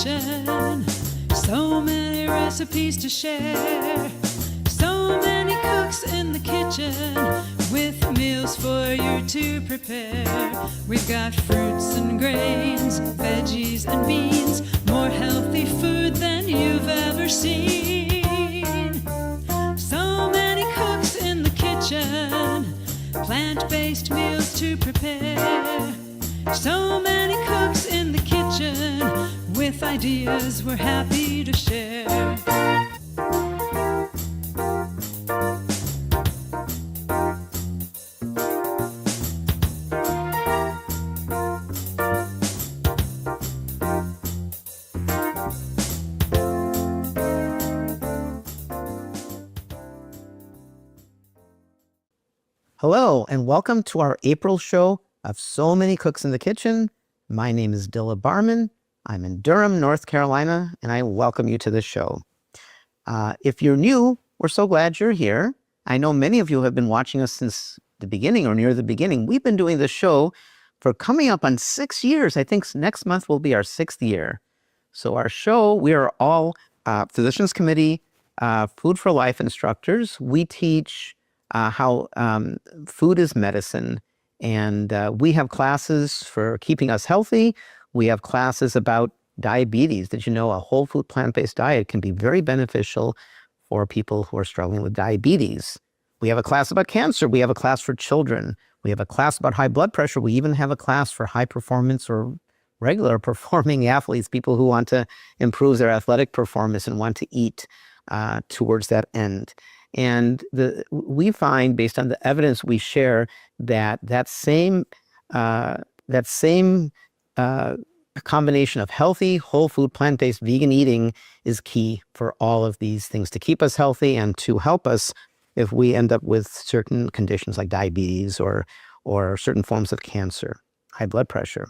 kitchen. So many recipes to share. So many cooks in the kitchen with meals for you to prepare. We've got fruits and grains, veggies and beans, more healthy food than you've ever seen. So many cooks in the kitchen, plant-based meals to prepare. So many cooks in the kitchen with ideas we're happy to share. Hello, and welcome to our April show of So Many Cooks in the Kitchen. My name is Dilla Barman. I'm in Durham, North Carolina, and I welcome you to the show. If you're new, we're so glad you're here. I know many of you have been watching us since the beginning or near the beginning. We've been doing this show for coming up on 6 years. I think next month will be our 6th year. So our show, we are all Physicians Committee, Food for Life instructors. We teach how food is medicine, and we have classes for keeping us healthy. We have classes about diabetes. Did you know a whole food plant-based diet can be very beneficial for people who are struggling with diabetes? We have a class about cancer. We have a class for children. We have a class about high blood pressure. We even have a class for high performance or regular performing athletes, people who want to improve their athletic performance and want to eat towards that end. And we find, based on the evidence we share, that same combination of healthy, whole food, plant-based, vegan eating is key for all of these things to keep us healthy and to help us if we end up with certain conditions like diabetes or certain forms of cancer, high blood pressure.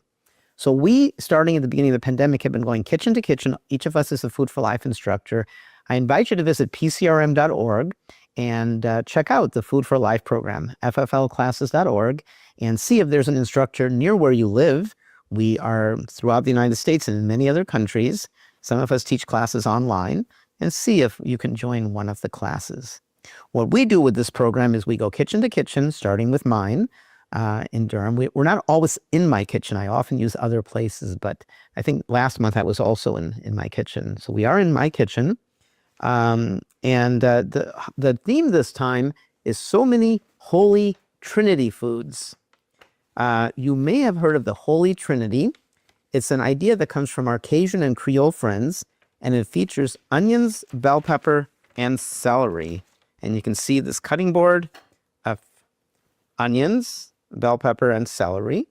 So we, starting at the beginning of the pandemic, have been going kitchen to kitchen. Each of us is a Food for Life instructor. I invite you to visit pcrm.org and check out the Food for Life program, fflclasses.org, and see if there's an instructor near where you live. We are throughout the United States and in many other countries. Some of us teach classes online, and see if you can join one of the classes. What we do with this program is we go kitchen to kitchen, starting with mine in Durham. We're not always in my kitchen. I often use other places, but I think last month I was also in my kitchen. So we are in my kitchen. The theme this time is so many Holy Trinity foods. You may have heard of the Holy Trinity. It's an idea that comes from our Cajun and Creole friends, and it features onions, bell pepper, and celery. And you can see this cutting board of onions, bell pepper, and celery.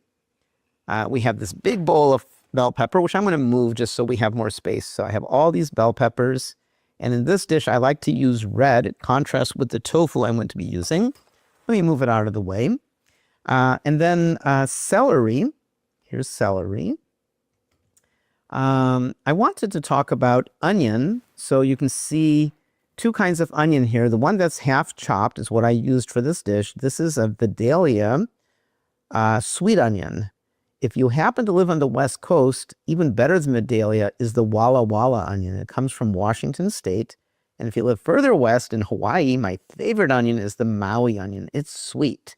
We have this big bowl of bell pepper, which I'm going to move just so we have more space. So I have all these bell peppers. And in this dish, I like to use red. It contrasts with the tofu I'm going to be using. Let me move it out of the way. And then celery. Here's celery. I wanted to talk about onion. So you can see two kinds of onion here. The one that's half chopped is what I used for this dish. This is a Vidalia sweet onion. If you happen to live on the West Coast, even better than Vidalia is the Walla Walla onion. It comes from Washington State. And if you live further west in Hawaii, my favorite onion is the Maui onion. It's sweet.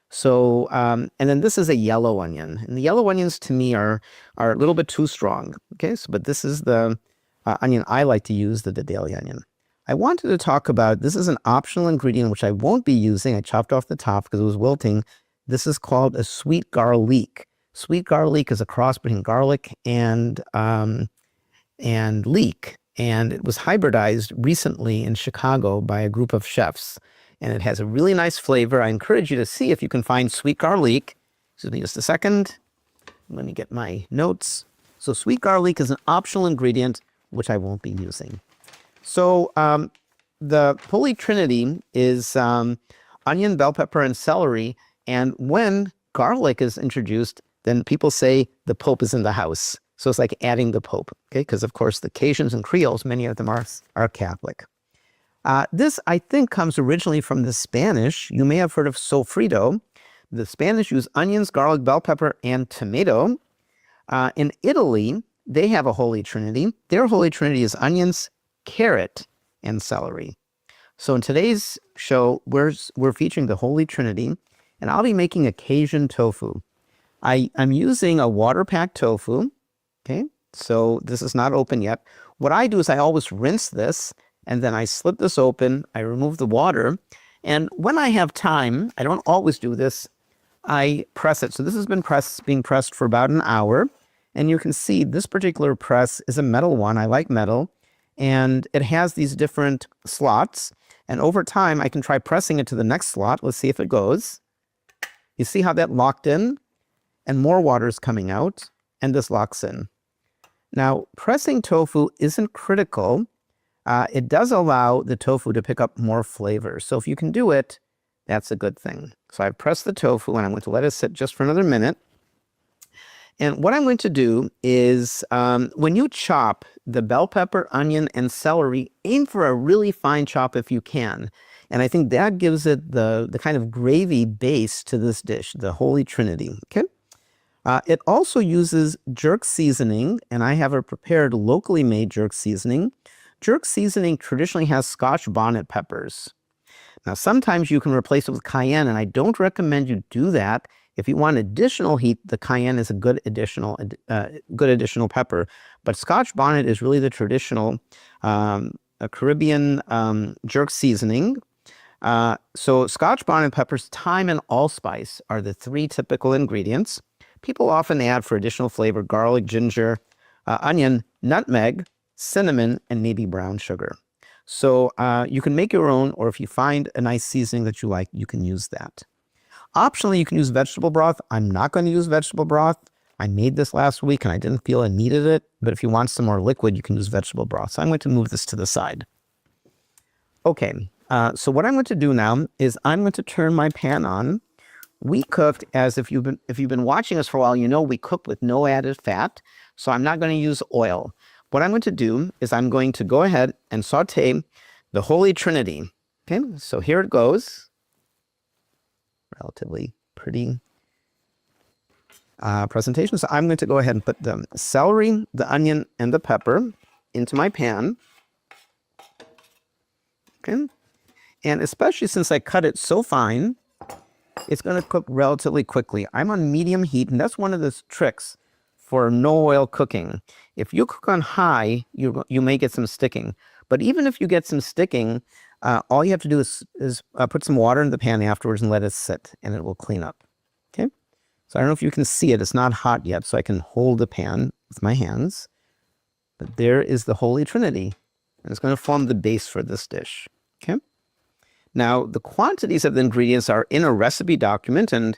So, and then this is a yellow onion. And the yellow onions to me are a little bit too strong. Okay, so but this is the onion I like to use, the Vidalia onion. I wanted to talk about, this is an optional ingredient which I won't be using. I chopped off the top because it was wilting. This is called a sweet garlic. Sweet garlic is a cross between garlic and leek. And it was hybridized recently in Chicago by a group of chefs. And it has a really nice flavor. I encourage you to see if you can find sweet garlic. Excuse me just a second. Let me get my notes. So sweet garlic is an optional ingredient, which I won't be using. So the Holy Trinity is onion, bell pepper, and celery. And when garlic is introduced, then people say the Pope is in the house. So it's like adding the Pope, okay? Because of course the Cajuns and Creoles, many of them are Catholic. This, I think, comes originally from the Spanish. You may have heard of sofrito. The Spanish use onions, garlic, bell pepper, and tomato. In Italy, they have a holy trinity. Their holy trinity is onions, carrot, and celery. So in today's show, we're featuring the holy trinity, and I'll be making a Cajun tofu. I'm using a water-packed tofu, okay? So this is not open yet. What I do is I always rinse this, and then I slip this open, I remove the water, and when I have time, I don't always do this, I press it. So this has been being pressed for about an hour, and you can see this particular press is a metal one. I like metal, and it has these different slots, and over time, I can try pressing it to the next slot. Let's see if it goes. You see how that locked in? And more water is coming out, and this locks in. Now, pressing tofu isn't critical. It does allow the tofu to pick up more flavor. So if you can do it, that's a good thing. So I've pressed the tofu, and I'm going to let it sit just for another minute. And what I'm going to do is, when you chop the bell pepper, onion, and celery, aim for a really fine chop if you can. And I think that gives it the kind of gravy base to this dish, the Holy Trinity, okay? It also uses jerk seasoning, and I have a prepared locally made jerk seasoning. Jerk seasoning traditionally has Scotch bonnet peppers. Now, sometimes you can replace it with cayenne, and I don't recommend you do that. If you want additional heat, the cayenne is a good additional pepper. But Scotch bonnet is really the traditional Caribbean jerk seasoning. So Scotch bonnet peppers, thyme, and allspice are the three typical ingredients. People often add for additional flavor garlic, ginger, onion, nutmeg, cinnamon, and maybe brown sugar. So you can make your own, or if you find a nice seasoning that you like, you can use that. Optionally, you can use vegetable broth. I'm not going to use vegetable broth. I made this last week and I didn't feel I needed it. But if you want some more liquid, you can use vegetable broth. So I'm going to move this to the side. Okay, so what I'm going to do now is I'm going to turn my pan on. We cooked, as if you've been watching us for a while, you know we cook with no added fat. So I'm not going to use oil. What I'm going to do is I'm going to go ahead and saute the Holy Trinity. Okay, so here it goes. Relatively pretty presentation. So I'm going to go ahead and put the celery, the onion, and the pepper into my pan. Okay, and especially since I cut it so fine, it's going to cook relatively quickly. I'm on medium heat, and that's one of the tricks for no oil cooking. If you cook on high, you may get some sticking. But even if you get some sticking, all you have to do is put some water in the pan afterwards and let it sit, and it will clean up. Okay? So I don't know if you can see it. It's not hot yet, so I can hold the pan with my hands. But there is the Holy Trinity, and it's going to form the base for this dish. Okay? Now, the quantities of the ingredients are in a recipe document, and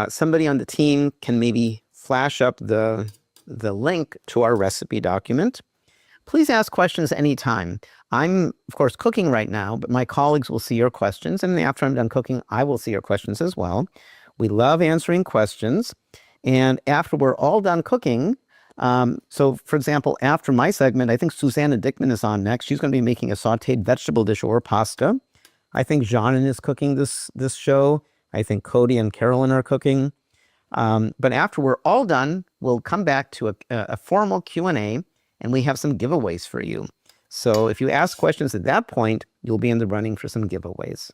somebody on the team can maybe flash up the link to our recipe document. Please ask questions anytime. I'm, of course, cooking right now, but my colleagues will see your questions, and after I'm done cooking, I will see your questions as well. We love answering questions, and after we're all done cooking, so for example, after my segment, I think Susanna Dickman is on next. She's going to be making a sauteed vegetable dish or pasta. I think Janan is cooking this show. I think Cody and Carolyn are cooking. But after we're all done, we'll come back to a formal Q&A, and we have some giveaways for you. So if you ask questions at that point, you'll be in the running for some giveaways.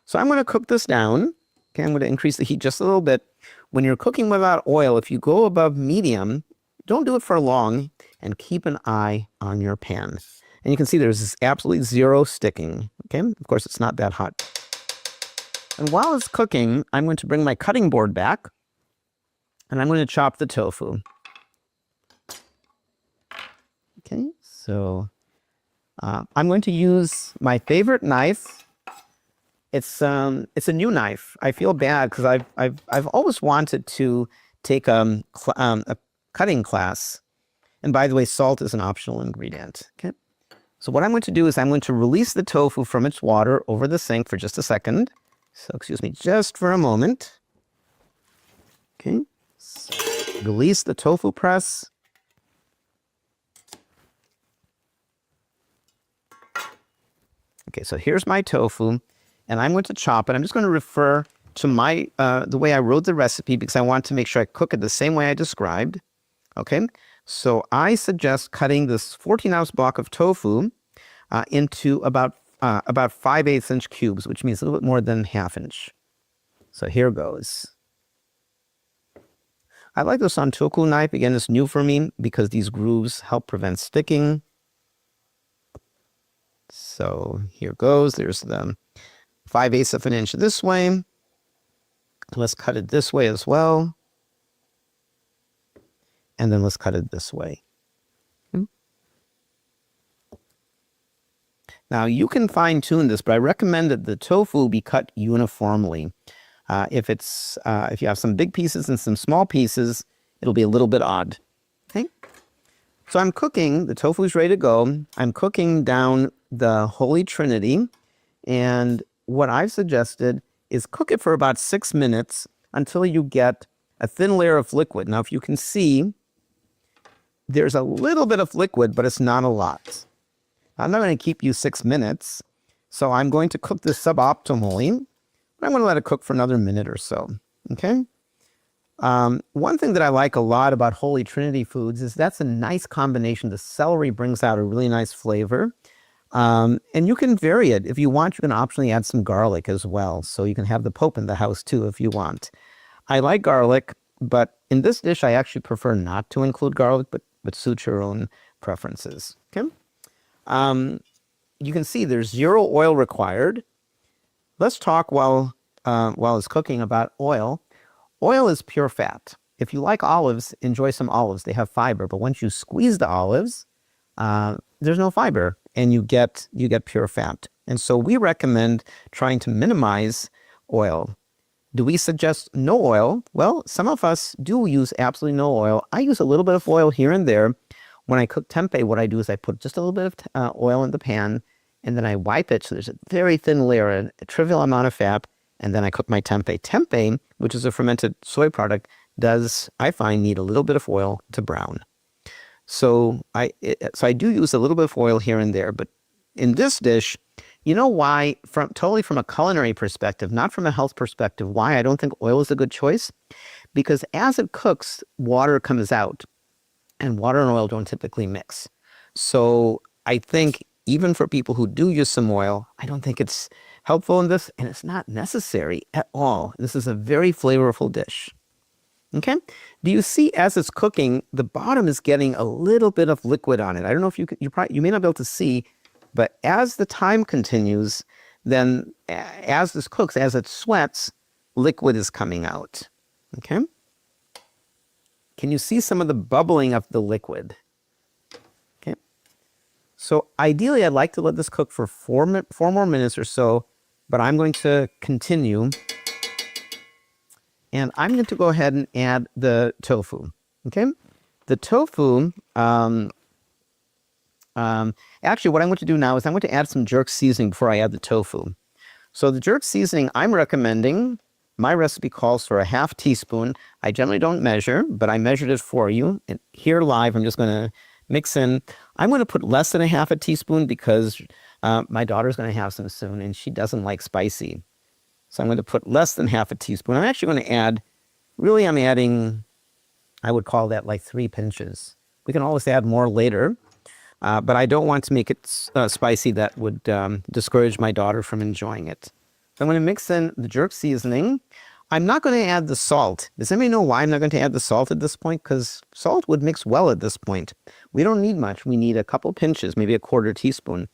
So I'm going to cook this down. Okay, I'm going to increase the heat just a little bit. When you're cooking without oil, if you go above medium, don't do it for long, and keep an eye on your pan. And you can see there's absolutely zero sticking. Okay, of course, it's not that hot. And while it's cooking, I'm going to bring my cutting board back, and I'm going to chop the tofu. Okay, so I'm going to use my favorite knife. It's a new knife. I feel bad because I've always wanted to take a cutting class. And by the way, salt is an optional ingredient. Okay. So what I'm going to do is I'm going to release the tofu from its water over the sink for just a second. So excuse me, just for a moment. Okay. So release the tofu press. Okay, so here's my tofu, and I'm going to chop it. I'm just going to refer to the way I wrote the recipe because I want to make sure I cook it the same way I described. Okay, So I suggest cutting this 14-ounce block of tofu into about 5/8 inch cubes, which means a little bit more than ½ inch. So here goes. I like the santoku knife. Again, it's new for me because these grooves help prevent sticking. So here goes. There's the 5/8 of an inch this way. Let's cut it this way as well. And then let's cut it this way. Now you can fine tune this, but I recommend that the tofu be cut uniformly. If you have some big pieces and some small pieces, it'll be a little bit odd. Okay. So I'm cooking. The tofu is ready to go. I'm cooking down the Holy Trinity, and what I've suggested is cook it for about 6 minutes until you get a thin layer of liquid. Now, if you can see, there's a little bit of liquid, but it's not a lot. I'm not going to keep you 6 minutes, so I'm going to cook this suboptimally. I'm going to let it cook for another minute or so. Okay. One thing that I like a lot about Holy Trinity foods is that's a nice combination. The celery brings out a really nice flavor. And you can vary it. If you want, you can optionally add some garlic as well. So you can have the Pope in the house too if you want. I like garlic, but in this dish, I actually prefer not to include garlic, but suit your own preferences. Okay. You can see there's 0 oil required. Let's talk while it's cooking about oil. Oil is pure fat. If you like olives, enjoy some olives. They have fiber, but once you squeeze the olives, there's no fiber, and you get pure fat. And so we recommend trying to minimize oil. Do we suggest no oil? Well, some of us do use absolutely no oil. I use a little bit of oil here and there. When I cook tempeh, what I do is I put just a little bit of oil in the pan, and then I wipe it so there's a very thin layer, a trivial amount of fat, and then I cook my tempeh. Tempeh, which is a fermented soy product, does, I find, need a little bit of oil to brown. So I do use a little bit of oil here and there, but in this dish, you know why, totally from a culinary perspective, not from a health perspective, why I don't think oil is a good choice? Because as it cooks, water comes out, and water and oil don't typically mix. So I think even for people who do use some oil, I don't think it's helpful in this, and it's not necessary at all. This is a very flavorful dish. Okay? Do you see as it's cooking, the bottom is getting a little bit of liquid on it? I don't know if you may not be able to see, but as the time continues, then as this cooks, as it sweats, liquid is coming out. Okay? Can you see some of the bubbling of the liquid? Okay. So ideally, I'd like to let this cook for 4 more minutes or so, but I'm going to continue. And I'm going to go ahead and add the tofu. Okay. The tofu, actually, what I'm going to do now is I'm going to add some jerk seasoning before I add the tofu. So the jerk seasoning I'm recommending, my recipe calls for a ½ teaspoon. I generally don't measure, but I measured it for you. And here live, I'm just going to mix in. I'm going to put less than a ½ teaspoon because my daughter's going to have some soon, and she doesn't like spicy. So I'm going to put less than ½ teaspoon. I'm actually going to add, really I'm adding, I would call that like 3 pinches. We can always add more later, but I don't want to make it spicy. That would discourage my daughter from enjoying it. So I'm going to mix in the jerk seasoning. I'm not going to add the salt. Does anybody know why I'm not going to add the salt at this point? Because salt would mix well at this point. We don't need much. We need a couple pinches, maybe a ¼ teaspoon.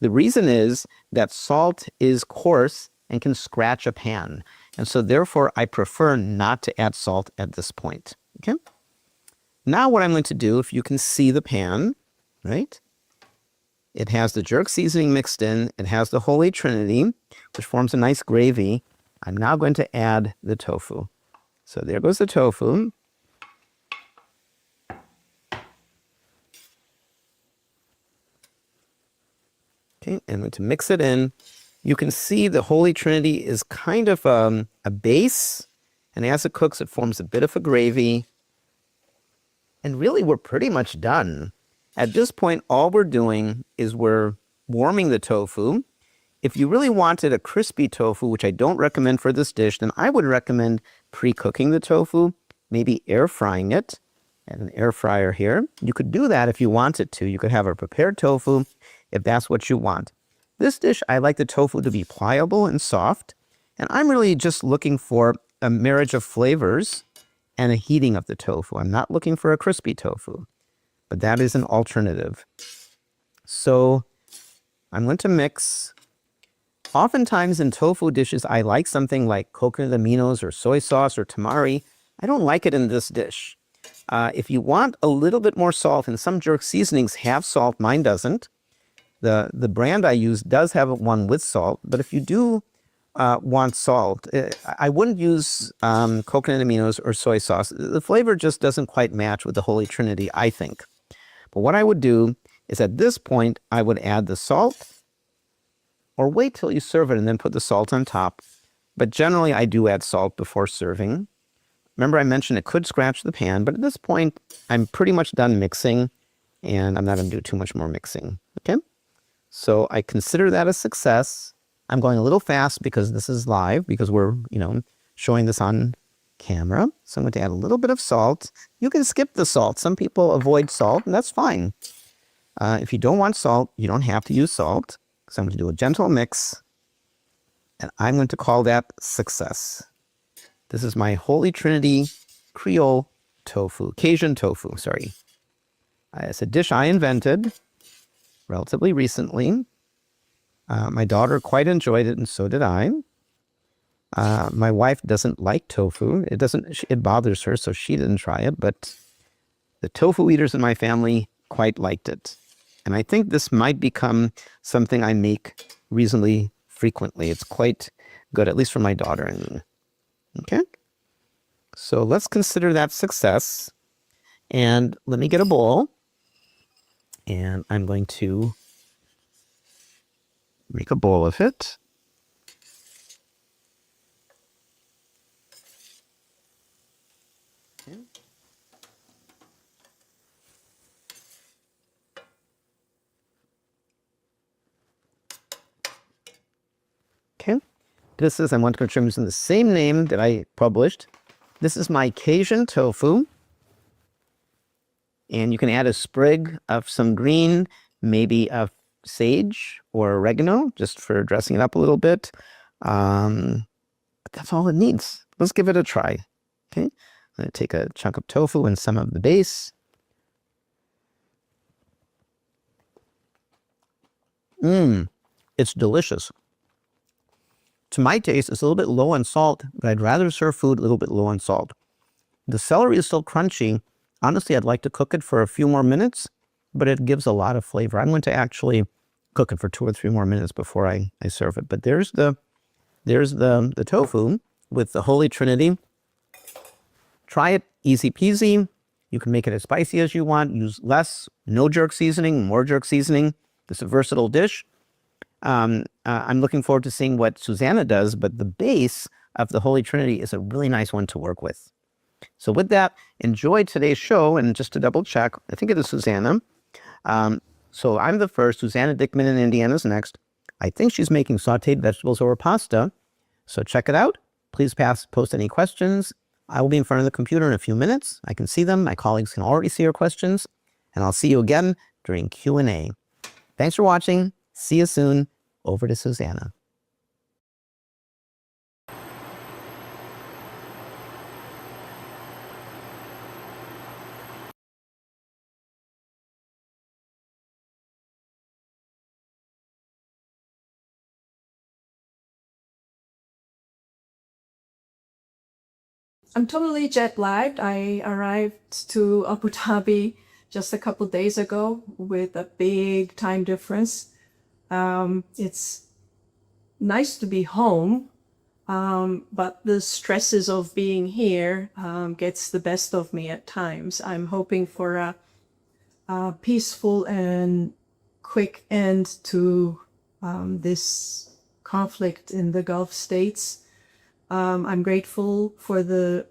The reason is that salt is coarse and can scratch a pan. And so therefore, I prefer not to add salt at this point. Okay. Now what I'm going to do, if you can see the pan, right? It has the jerk seasoning mixed in. It has the Holy Trinity, which forms a nice gravy. I'm now going to add the tofu. So there goes the tofu. Okay, and I'm going to mix it in. You can see the Holy Trinity is kind of a base, and as it cooks, it forms a bit of a gravy. And really, we're pretty much done. At this point, all we're doing is we're warming the tofu. If you really wanted a crispy tofu, which I don't recommend for this dish, then I would recommend pre-cooking the tofu, maybe air frying it. and an air fryer here. You could do that if you wanted to. You could have a prepared tofu if that's what you want. This dish, I like the tofu to be pliable and soft, and I'm really just looking for a marriage of flavors and a heating of the tofu. I'm not looking for a crispy tofu, but that is an alternative. So I'm going to mix. Oftentimes in tofu dishes, I like something like coconut aminos or soy sauce or tamari. I don't like it in this dish. If you want a little bit more salt, and some jerk seasonings have salt, mine doesn't. The brand I use does have one with salt, but if you do want salt, I wouldn't use coconut aminos or soy sauce. The flavor just doesn't quite match with the Holy Trinity, I think. But what I would do is at this point, I would add the salt, or wait till you serve it and then put the salt on top. But generally, I do add salt before serving. Remember, I mentioned it could scratch the pan, but at this point, I'm pretty much done mixing, and I'm not going to do too much more mixing. Okay? So I consider that a success. I'm going a little fast because this is live, because we're, showing this on camera. So I'm going to add a little bit of salt. You can skip the salt. Some people avoid salt, and that's fine. If you don't want salt, you don't have to use salt. So I'm going to do a gentle mix, and I'm going to call that success. This is my Holy Trinity Creole tofu, Cajun tofu, sorry. It's a dish I invented relatively recently. My daughter quite enjoyed it, and so did I. My wife doesn't like tofu. It bothers her, so she didn't try it, but the tofu eaters in my family quite liked it. And I think this might become something I make reasonably frequently. It's quite good, at least for my daughter and me. Okay? So let's consider that success. And let me get a bowl. And I'm going to make a bowl of it. Okay. I want to trim in the same name that I published. This is my Cajun tofu. And you can add a sprig of some green, maybe of sage or oregano, just for dressing it up a little bit. But that's all it needs. Let's give it a try. Okay. I'm going to take a chunk of tofu and some of the base. It's delicious. To my taste, it's a little bit low on salt, but I'd rather serve food a little bit low on salt. The celery is still crunchy. Honestly, I'd like to cook it for a few more minutes, but it gives a lot of flavor. I'm going to actually cook it for 2 or 3 more minutes before I serve it. But there's the tofu with the Holy Trinity. Try it, easy peasy. You can make it as spicy as you want. Use less, no jerk seasoning, more jerk seasoning. It's a versatile dish. I'm looking forward to seeing what Susanna does, but the base of the Holy Trinity is a really nice one to work with. So with that, enjoy today's show. And just to double check, I think it is Susanna. So I'm the first. Susanna Dickman in Indiana is next. I think she's making sauteed vegetables over pasta. So check it out. Please post any questions. I will be in front of the computer in a few minutes. I can see them. My colleagues can already see your questions. And I'll see you again during Q&A. Thanks for watching. See you soon. Over to Susanna. I'm totally jet lagged. I arrived to Abu Dhabi just a couple days ago with a big time difference. It's nice to be home, but the stresses of being here gets the best of me at times. I'm hoping for a peaceful and quick end to this conflict in the Gulf states. I'm grateful for the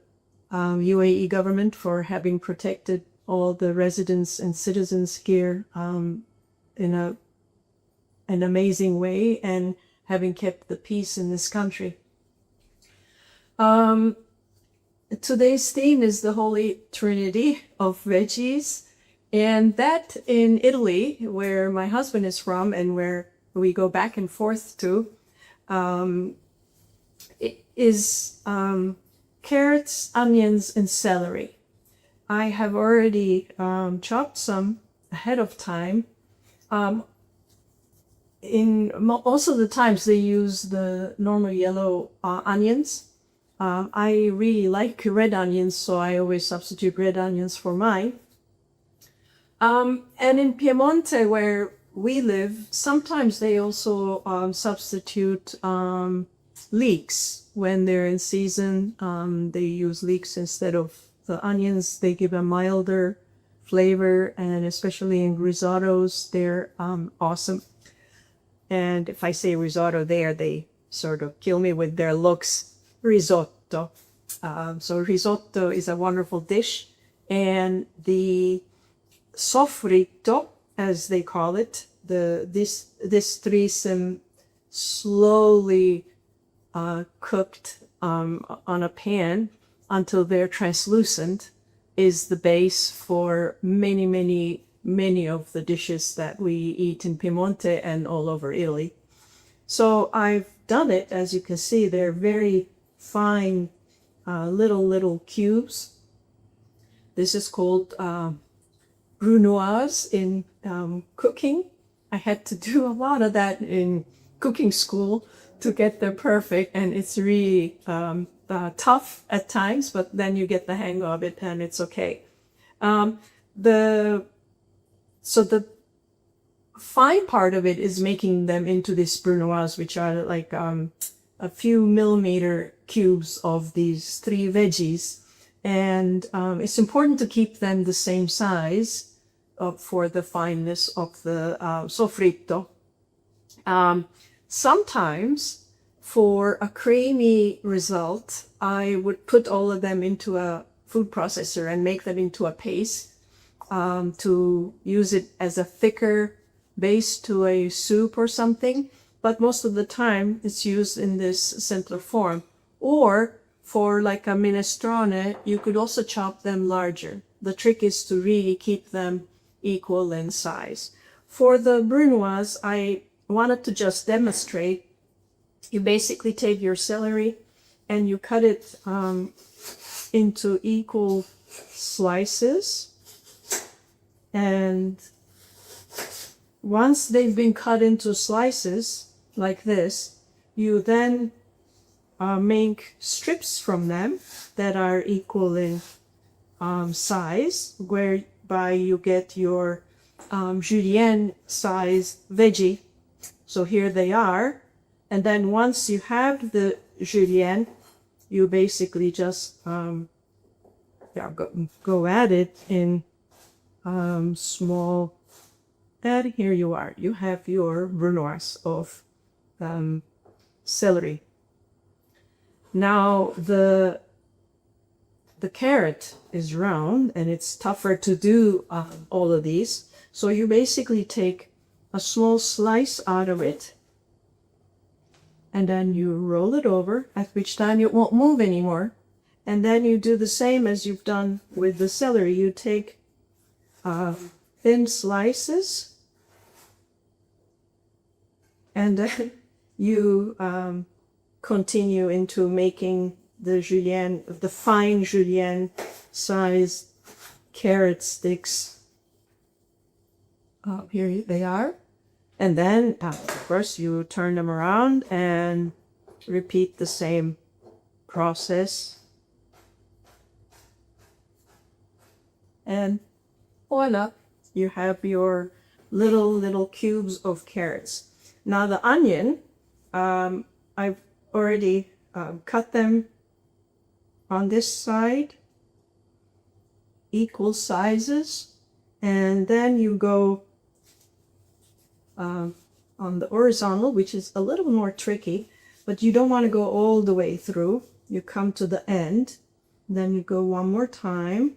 UAE government for having protected all the residents and citizens here in an amazing way and having kept the peace in this country. today's theme is the Holy Trinity of veggies. And that in Italy, where my husband is from and where we go back and forth to, is carrots, onions, and celery. I have already chopped some ahead of time. In most of the times they use the normal yellow onions. I really like red onions, so I always substitute red onions for mine. And in Piemonte, where we live, sometimes they also substitute leeks when they're in season. They use leeks instead of the onions. They give a milder flavor, and especially in risottos, they're awesome. And if I say risotto there, they sort of kill me with their looks. Risotto. So risotto is a wonderful dish. And the sofrito, as they call it, this threesome slowly cooked on a pan until they're translucent, is the base for many of the dishes that we eat in Piemonte and all over Italy. So I've done it. As you can see, they're very fine little cubes. This is called brunoise in cooking. I had to do a lot of that in cooking school to get them perfect, and it's really tough at times, but then you get the hang of it and it's okay. So the fine part of it is making them into these brunoise, which are like a few millimeter cubes of these three veggies. And it's important to keep them the same size for the fineness of the sofrito. Sometimes for a creamy result, I would put all of them into a food processor and make them into a paste to use it as a thicker base to a soup or something. But most of the time it's used in this simpler form. Or for like a minestrone, you could also chop them larger. The trick is to really keep them equal in size. For the brunoise, I wanted to just demonstrate. You basically take your celery and you cut it into equal slices. And once they've been cut into slices like this, you then make strips from them that are equal in size, whereby you get your julienne size veggie. So here they are. And then once you have the julienne, you basically just go at it in small. And here you are. You have your brunoise of celery. Now the carrot is round and it's tougher to do all of these. So you basically take a small slice out of it and then you roll it over, at which time it won't move anymore. And then you do the same as you've done with the celery. You take thin slices and then you continue into making the fine julienne size carrot sticks. Here they are. And then, of course, you turn them around and repeat the same process. And voila, you have your little cubes of carrots. Now the onion, I've already cut them on this side, equal sizes, and then you go on the horizontal, which is a little more tricky, but you don't want to go all the way through. You come to the end, then you go one more time,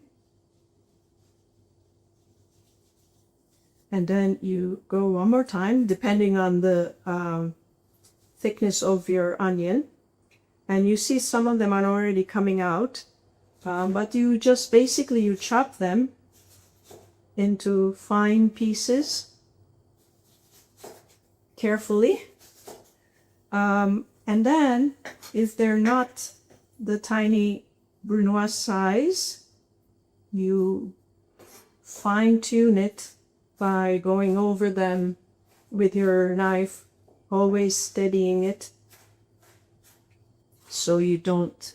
and then you go one more time, depending on the thickness of your onion. And you see some of them are already coming out. But you just basically you chop them into fine pieces carefully. And then if they're not the tiny brunoise size, you fine tune it by going over them with your knife, always steadying it so you don't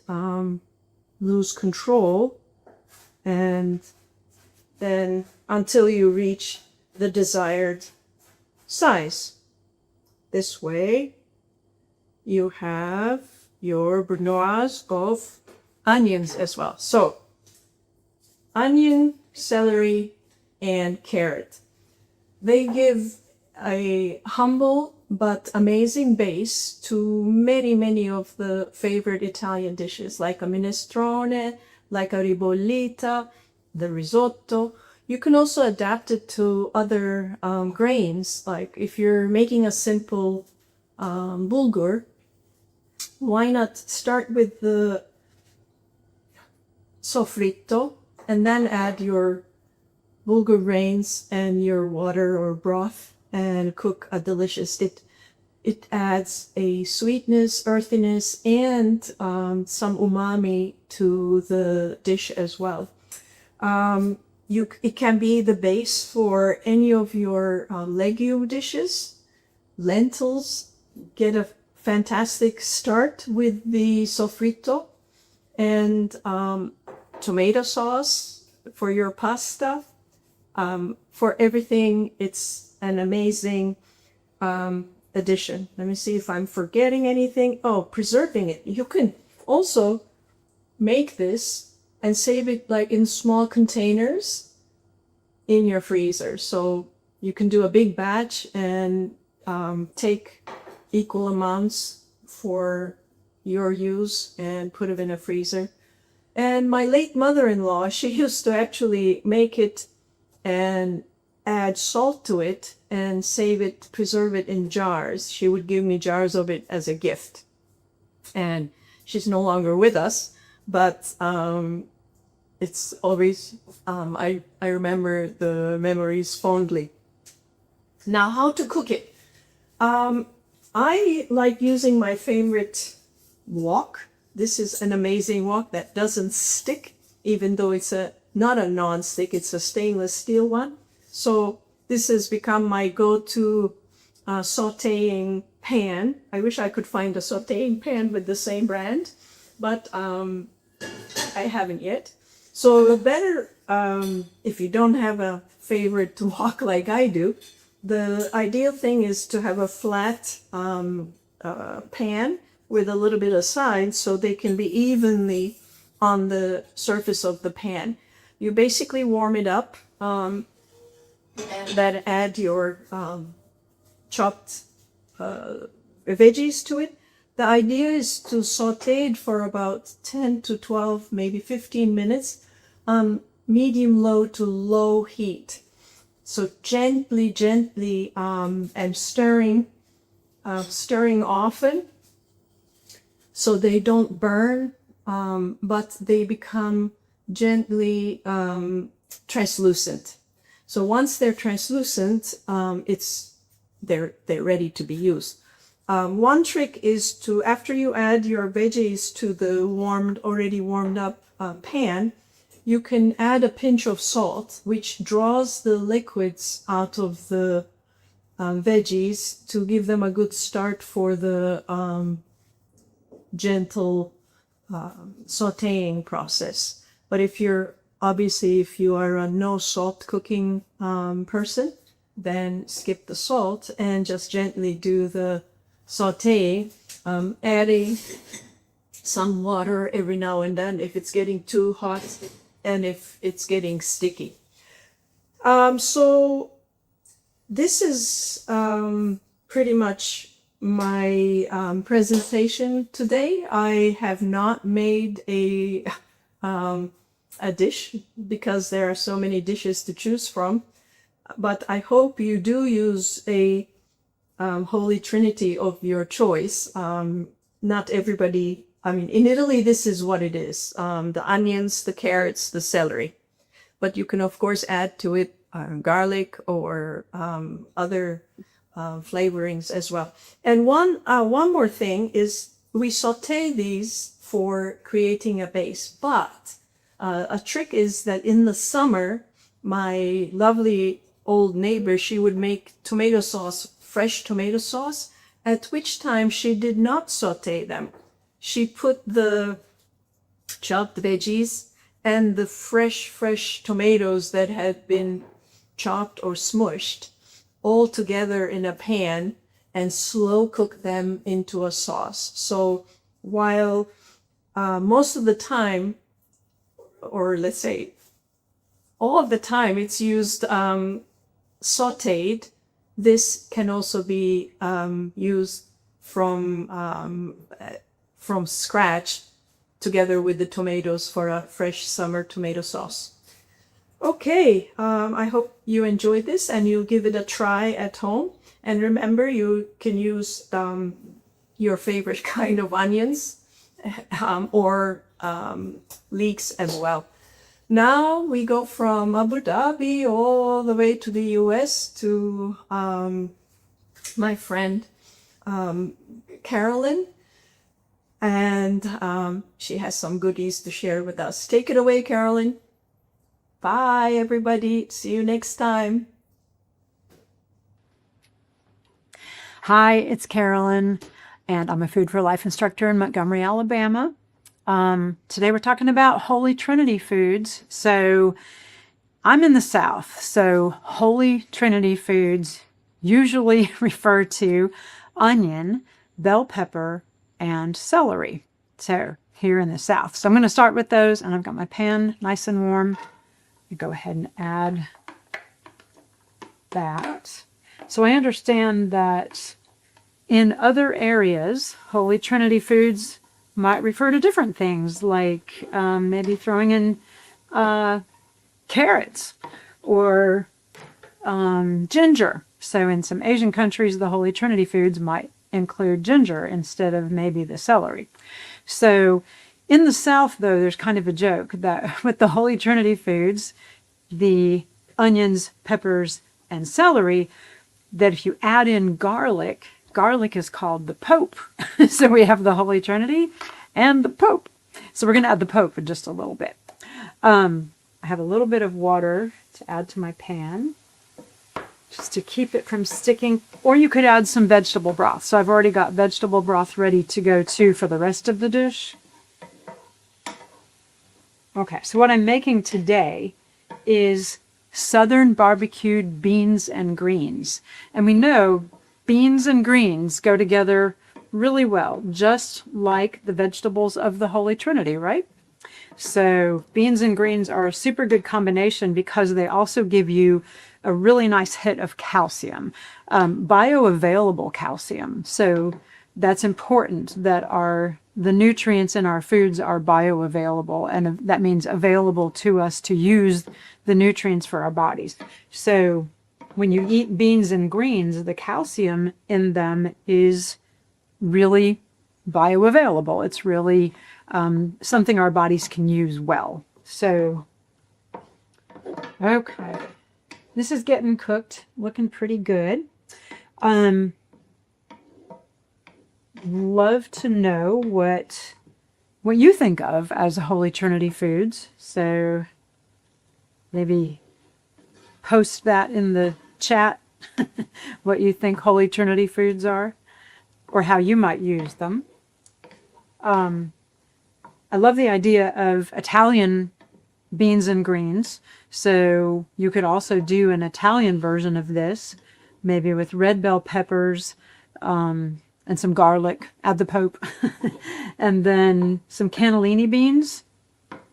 lose control, and then until you reach the desired size. This way you have your brunoise of onions as well. So onion, celery, and carrot. They give a humble but amazing base to many of the favorite Italian dishes, like a minestrone, like a ribollita, the risotto. You can also adapt it to other grains. Like if you're making a simple bulgur, why not start with the sofrito and then add your bulgur grains and your water or broth and cook a delicious. It adds a sweetness, earthiness, and some umami to the dish as well. It can be the base for any of your legume dishes. Lentils get a fantastic start with the sofrito, and tomato sauce for your pasta. For everything, it's an amazing addition. Let me see if I'm forgetting anything. Oh, preserving it. You can also make this and save it like in small containers in your freezer. So you can do a big batch and take equal amounts for your use and put it in a freezer. And my late mother-in-law, she used to actually make it and add salt to it and save it, preserve it in jars. She would give me jars of it as a gift. And she's no longer with us, but it's always, I remember the memories fondly. Now, how to cook it? I like using my favorite wok. This is an amazing wok that doesn't stick, even though it's not a non-stick, it's a stainless steel one. So this has become my go-to sauteing pan. I wish I could find a sauteing pan with the same brand, but I haven't yet. So the better, if you don't have a favorite wok like I do, the ideal thing is to have a flat pan with a little bit of sides so they can be evenly on the surface of the pan. You basically warm it up and then add your chopped veggies to it. The idea is to saute it for about 10 to 12, maybe 15 minutes on medium low to low heat. So gently, and stirring often so they don't burn, but they become gently translucent. So once they're translucent, they're ready to be used. One trick is to, after you add your veggies to the already warmed up pan, you can add a pinch of salt, which draws the liquids out of the veggies to give them a good start for the gentle sauteing process. But if you are a no salt cooking person, then skip the salt and just gently do the sauteing, adding some water every now and then if it's getting too hot and if it's getting sticky. So this is pretty much my presentation today. I have not made a dish because there are so many dishes to choose from, but I hope you do use a Holy Trinity of your choice. Not everybody I mean, in Italy, this is what it is. The onions, the carrots, the celery. But you can, of course, add to it garlic or other flavorings as well. And one more thing is we saute these for creating a base. But a trick is that in the summer, my lovely old neighbor, she would make tomato sauce, fresh tomato sauce, at which time she did not saute them. She put the chopped veggies and the fresh tomatoes that had been chopped or smushed all together in a pan and slow cook them into a sauce. So while most of the time, or let's say all of the time, it's used sauteed, this can also be used from scratch together with the tomatoes for a fresh summer tomato sauce. Okay, I hope you enjoyed this and you'll give it a try at home. And remember, you can use your favorite kind of onions or leeks as well. Now we go from Abu Dhabi all the way to the US to my friend Carolyn. And she has some goodies to share with us. Take it away, Carolyn. Bye, everybody. See you next time. Hi, it's Carolyn, and I'm a Food for Life instructor in Montgomery, Alabama. Today we're talking about Holy Trinity foods. So I'm in the South, so Holy Trinity foods usually refer to onion, bell pepper, and celery. So here in the South. So I'm going to start with those, and I've got my pan nice and warm. You go ahead and add that. So I understand that in other areas, Holy Trinity foods might refer to different things, like maybe throwing in carrots or ginger. So in some Asian countries, the Holy Trinity foods might include ginger instead of maybe the celery. So in the South, though, there's kind of a joke that with the Holy Trinity foods, the onions, peppers, and celery, that if you add in garlic, garlic is called the Pope. So we have the Holy Trinity and the Pope. So we're going to add the Pope in just a little bit. I have a little bit of water to add to my pan, just to keep it from sticking. Or you could add some vegetable broth. So I've already got vegetable broth ready to go too for the rest of the dish. Okay, so what I'm making today is Southern barbecued beans and greens. And we know beans and greens go together really well, just like the vegetables of the Holy Trinity, right? So beans and greens are a super good combination because they also give you a really nice hit of calcium, bioavailable calcium. So that's important that the nutrients in our foods are bioavailable, and that means available to us to use the nutrients for our bodies. So when you eat beans and greens, the calcium in them is really bioavailable. It's really something our bodies can use well. So, okay. This is getting cooked, looking pretty good. Love to know what you think of as Holy Trinity foods. So maybe post that in the chat, what you think Holy Trinity foods are, or how you might use them. I love the idea of Italian beans and greens. So you could also do an Italian version of this, maybe with red bell peppers, and some garlic, add the Pope, and then some cannellini beans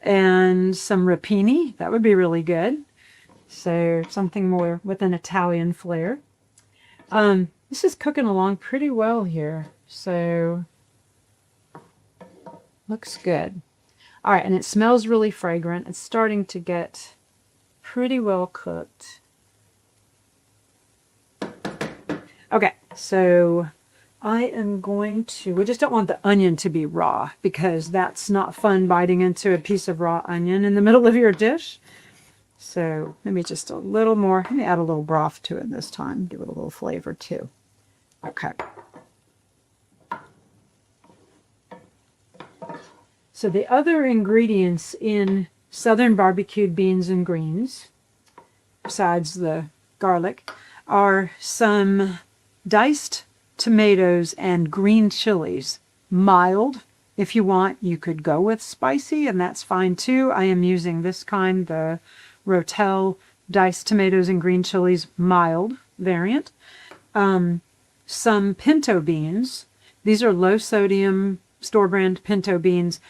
and some rapini. That would be really good. So something more with an Italian flair. This is cooking along pretty well here. So looks good. All right, and it smells really fragrant. It's starting to get pretty well cooked. Okay, so I am going to, we just don't want the onion to be raw because that's not fun biting into a piece of raw onion in the middle of your dish. So maybe just a little more. Let me add a little broth to it this time. Give it a little flavor too. Okay. So the other ingredients in Southern barbecued beans and greens, besides the garlic, are some diced tomatoes and green chilies. Mild. If you want, you could go with spicy, and that's fine too. I am using this kind, the Rotel diced tomatoes and green chilies mild variant. Some pinto beans. These are low sodium store brand pinto beans.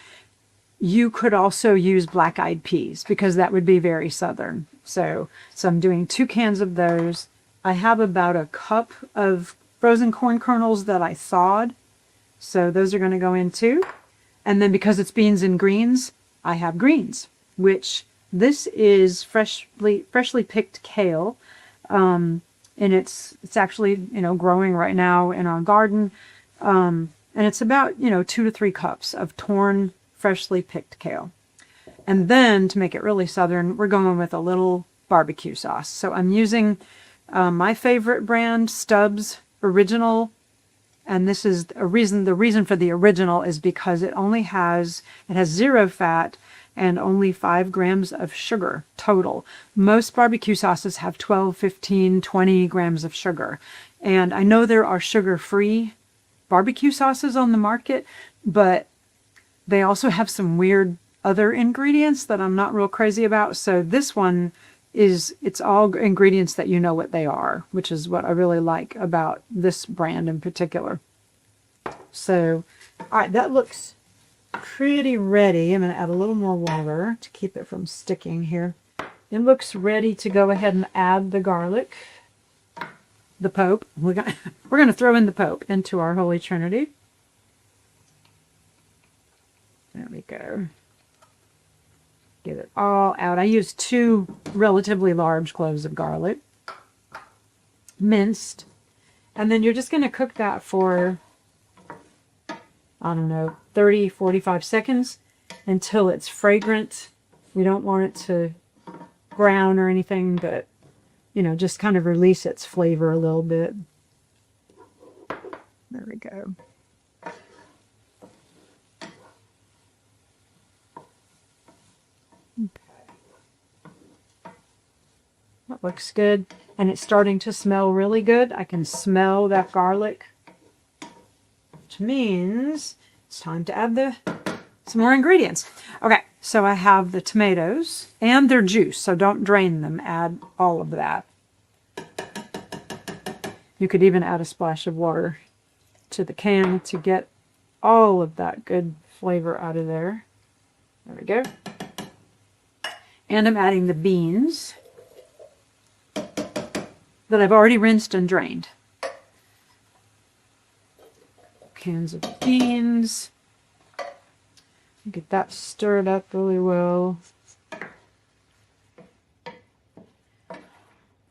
You could also use black-eyed peas because that would be very Southern. So I'm doing 2 cans of those. I have about a cup of frozen corn kernels that I thawed. So those are going to go in too. And then because it's beans and greens, I have greens, which this is freshly picked kale. And it's actually, growing right now in our garden. And it's about, 2 to 3 cups of torn, freshly picked kale. And then to make it really Southern, we're going with a little barbecue sauce. So I'm using my favorite brand, Stubbs Original. And this is the reason for the original is because it has 0 fat and only 5 grams of sugar total. Most barbecue sauces have 12, 15, 20 grams of sugar. And I know there are sugar-free barbecue sauces on the market, but they also have some weird other ingredients that I'm not real crazy about. So this one it's all ingredients that you know what they are, which is what I really like about this brand in particular. So, all right, that looks pretty ready. I'm going to add a little more water to keep it from sticking here. It looks ready to go ahead and add the garlic, the Pope. We're going to throw in the Pope into our Holy Trinity. There we go. Get it all out. I used 2 relatively large cloves of garlic, minced. And then you're just going to cook that for, I don't know, 30, 45 seconds until it's fragrant. We don't want it to brown or anything, but, just kind of release its flavor a little bit. There we go. That looks good. And it's starting to smell really good. I can smell that garlic, which means it's time to add some more ingredients. Okay, so I have the tomatoes and their juice, so don't drain them. Add all of that. You could even add a splash of water to the can to get all of that good flavor out of there. There we go. And I'm adding the beans that I've already rinsed and drained. Cans of beans. Get that stirred up really well.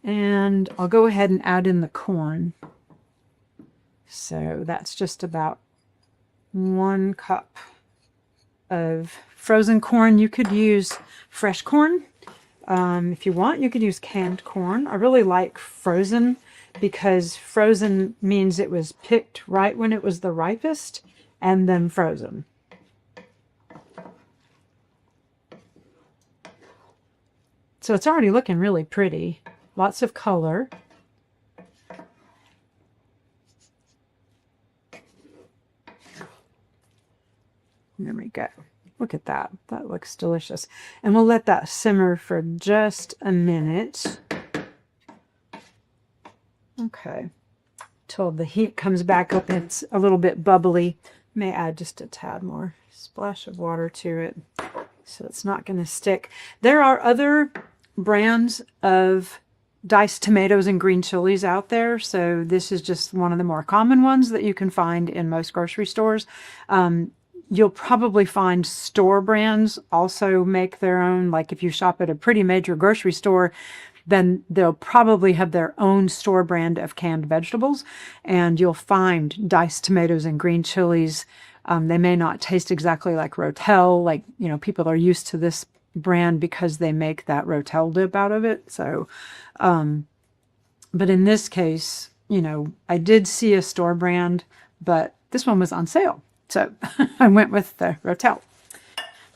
And I'll go ahead and add in the corn. So that's just about 1 cup of frozen corn. You could use fresh corn. If you want, you could use canned corn. I really like frozen because frozen means it was picked right when it was the ripest and then frozen. So it's already looking really pretty. Lots of color. There we go. Look at that. That looks delicious. And we'll let that simmer for just a minute. Okay. Till the heat comes back up and it's a little bit bubbly. May add just a tad more splash of water to it so it's not going to stick. There are other brands of diced tomatoes and green chilies out there. So this is just one of the more common ones that you can find in most grocery stores. You'll probably find store brands also make their own. Like if you shop at a pretty major grocery store, then they'll probably have their own store brand of canned vegetables, and you'll find diced tomatoes and green chilies. They may not taste exactly like Rotel, like, you know, people are used to this brand because they make that Rotel dip out of it. So, but in this case, you know, I did see a store brand, but this one was on sale. So I went with the Rotel.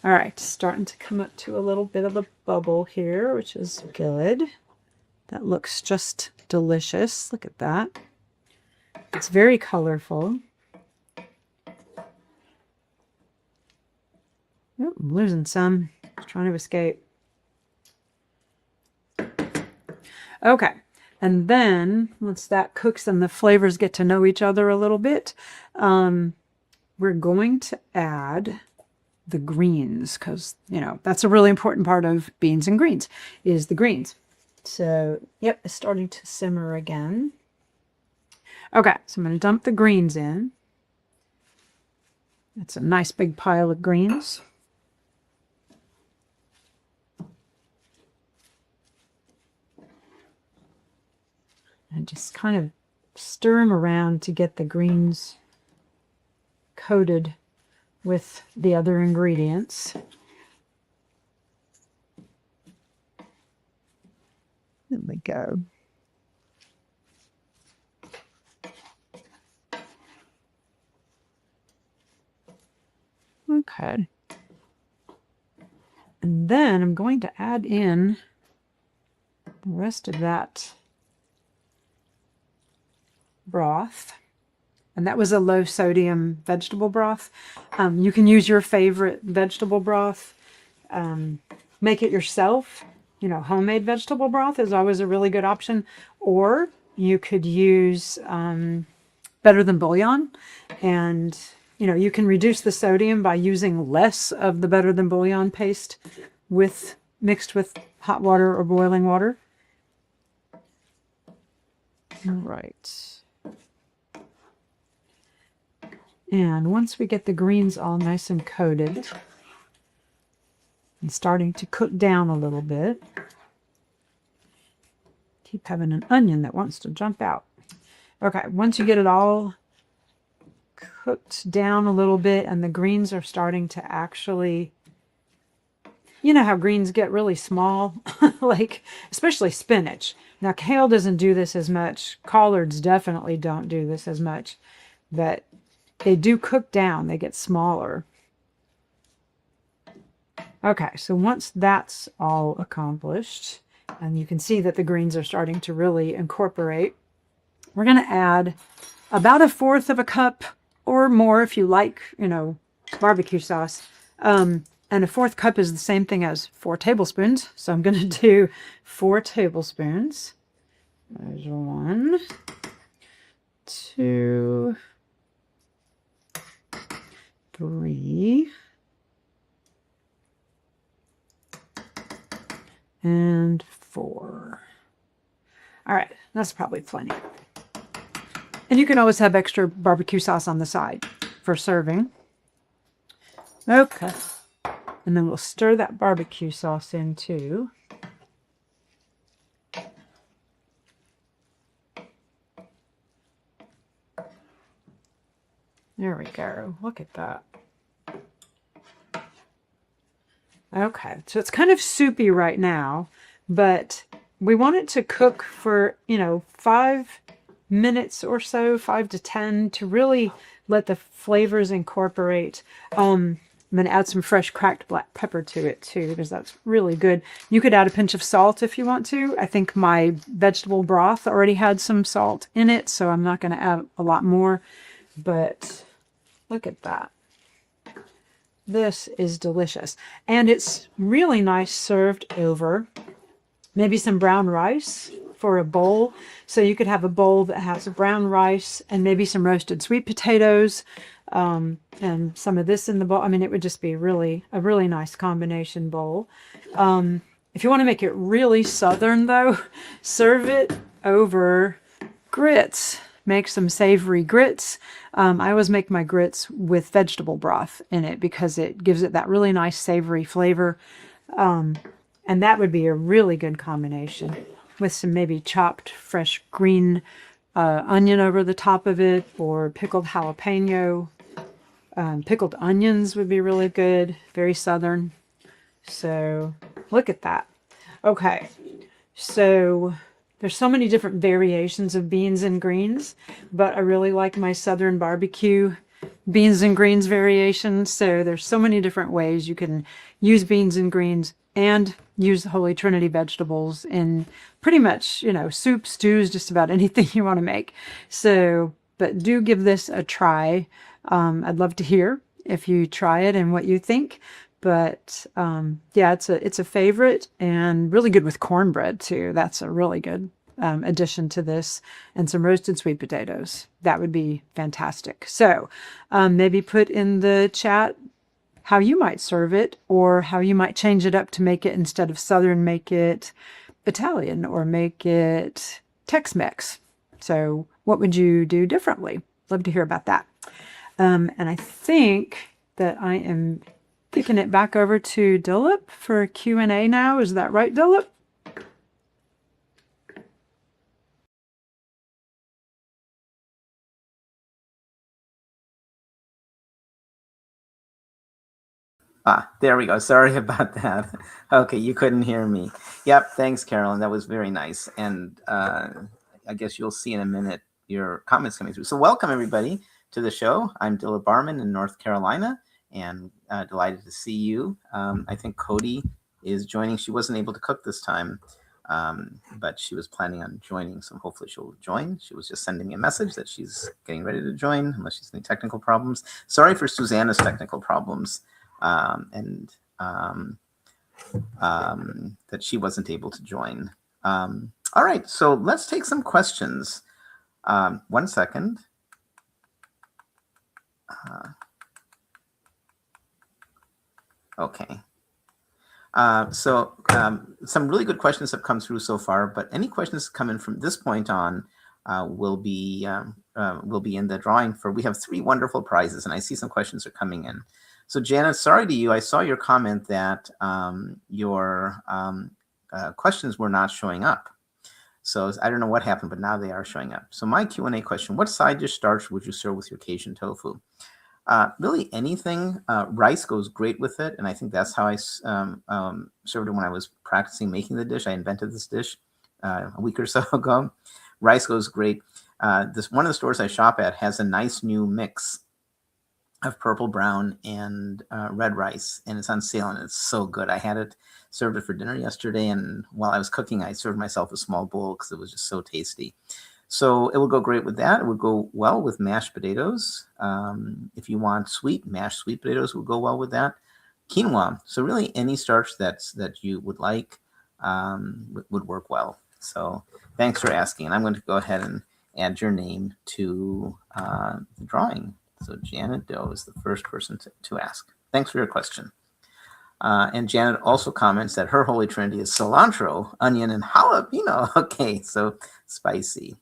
All right, starting to come up to a little bit of a bubble here, which is good. That looks just delicious. Look at that. It's very colorful. Oh, I'm losing some. Just trying to escape. Okay, and then once that cooks and the flavors get to know each other a little bit, we're going to add the greens, because, you know, that's a really important part of beans and greens, is the greens. So, yep, it's starting to simmer again. Okay, so I'm going to dump the greens in. That's a nice big pile of greens. And just kind of stir them around to get the greens coated with the other ingredients. There we go. Okay. And then I'm going to add in the rest of that broth. And that was a low sodium vegetable broth. You can use your favorite vegetable broth. Make it yourself. You know, homemade vegetable broth is always a really good option. Or you could use better than bouillon. And, you know, you can reduce the sodium by using less of the better than bouillon paste mixed with hot water or boiling water. All right. And once we get the greens all nice and coated and starting to cook down a little bit, keep having an onion that wants to jump out. Okay, once you get it all cooked down a little bit and the greens are starting to actually, you know how greens get really small, like especially spinach. Now kale doesn't do this as much. Collards definitely don't do this as much, but they do cook down. They get smaller. Okay, so once that's all accomplished, and you can see that the greens are starting to really incorporate, we're going to add about 1/4 of a cup or more if you like, you know, barbecue sauce. And 1/4 cup is the same thing as 4 tablespoons. So I'm going to do 4 tablespoons. There's 1, 2, 3, and 4. All right, that's probably plenty. And you can always have extra barbecue sauce on the side for serving. Okay. And then we'll stir that barbecue sauce in too. There we go. Look at that. Okay, so it's kind of soupy right now, but we want it to cook for, you know, 5 minutes or so, 5 to 10, to really let the flavors incorporate. I'm going to add some fresh cracked black pepper to it too, because that's really good. You could add a pinch of salt if you want to. I think my vegetable broth already had some salt in it, so I'm not going to add a lot more, but look at that. This is delicious. And it's really nice served over maybe some brown rice for a bowl. So you could have a bowl that has brown rice and maybe some roasted sweet potatoes, and some of this in the bowl. I mean, it would just be a really nice combination bowl. If you want to make it really southern though, serve it over grits. Make some savory grits. I always make my grits with vegetable broth in it because it gives it that really nice savory flavor. And that would be a really good combination. with some maybe chopped fresh green onion over the top of it, or pickled jalapeno. Pickled onions would be really good, very southern. So look at that. Okay, so there's so many different variations of beans and greens, but I really like my southern barbecue beans and greens variation. So there's so many different ways you can use beans and greens and use the Holy Trinity vegetables in pretty much, soup, stews, just about anything you want to make. So, but do give this a try. I'd love to hear if you try it and what you think. But yeah, it's a favorite, and really good with cornbread too. That's a really good addition to this, and some roasted sweet potatoes. That would be fantastic. So maybe put in the chat how you might serve it, or how you might change it up to make it, instead of Southern, make it Italian, or make it Tex-Mex. So what would you do differently? Love to hear about that. And I think that I am kicking it back over to Dilip for Q&A now. Is that right, Dilip? There we go. Sorry about that. Okay, you couldn't hear me. Yep, thanks, Carolyn. That was very nice. And I guess you'll see in a minute your comments coming through. So welcome, everybody, to the show. I'm Dilla Barman in North Carolina, and delighted to see you. I think Cody is joining. She wasn't able to cook this time, but she was planning on joining, so hopefully she'll join. She was just sending me a message that she's getting ready to join, unless she's any technical problems. Sorry for Susanna's technical problems. And that she wasn't able to join. All right, so let's take some questions. 1 second. Okay. So some really good questions have come through so far, but any questions come in from this point on will be in the drawing for. We have 3 wonderful prizes, and I see some questions are coming in. So Janet, sorry to you. I saw your comment that your questions were not showing up. So I don't know what happened, but now they are showing up. So my Q&A question: what side dish starch would you serve with your Cajun tofu? Really anything. Rice goes great with it, and I think that's how I served it when I was practicing making the dish. I invented this dish a week or so ago. Rice goes great. One of the stores I shop at has a nice new mix of purple, brown, and red rice, and it's on sale, and it's so good. I had it, served it for dinner yesterday, and while I was cooking, I served myself a small bowl because it was just so tasty. So it would go great with that. It would go well with mashed potatoes. If you want sweet, mashed sweet potatoes would go well with that. Quinoa. So really any starch that you would like would work well. So thanks for asking. And I'm going to go ahead and add your name to the drawing. So Janet Doe is the first person to ask. Thanks for your question. And Janet also comments that her Holy Trinity is cilantro, onion, and jalapeno. Okay, so spicy.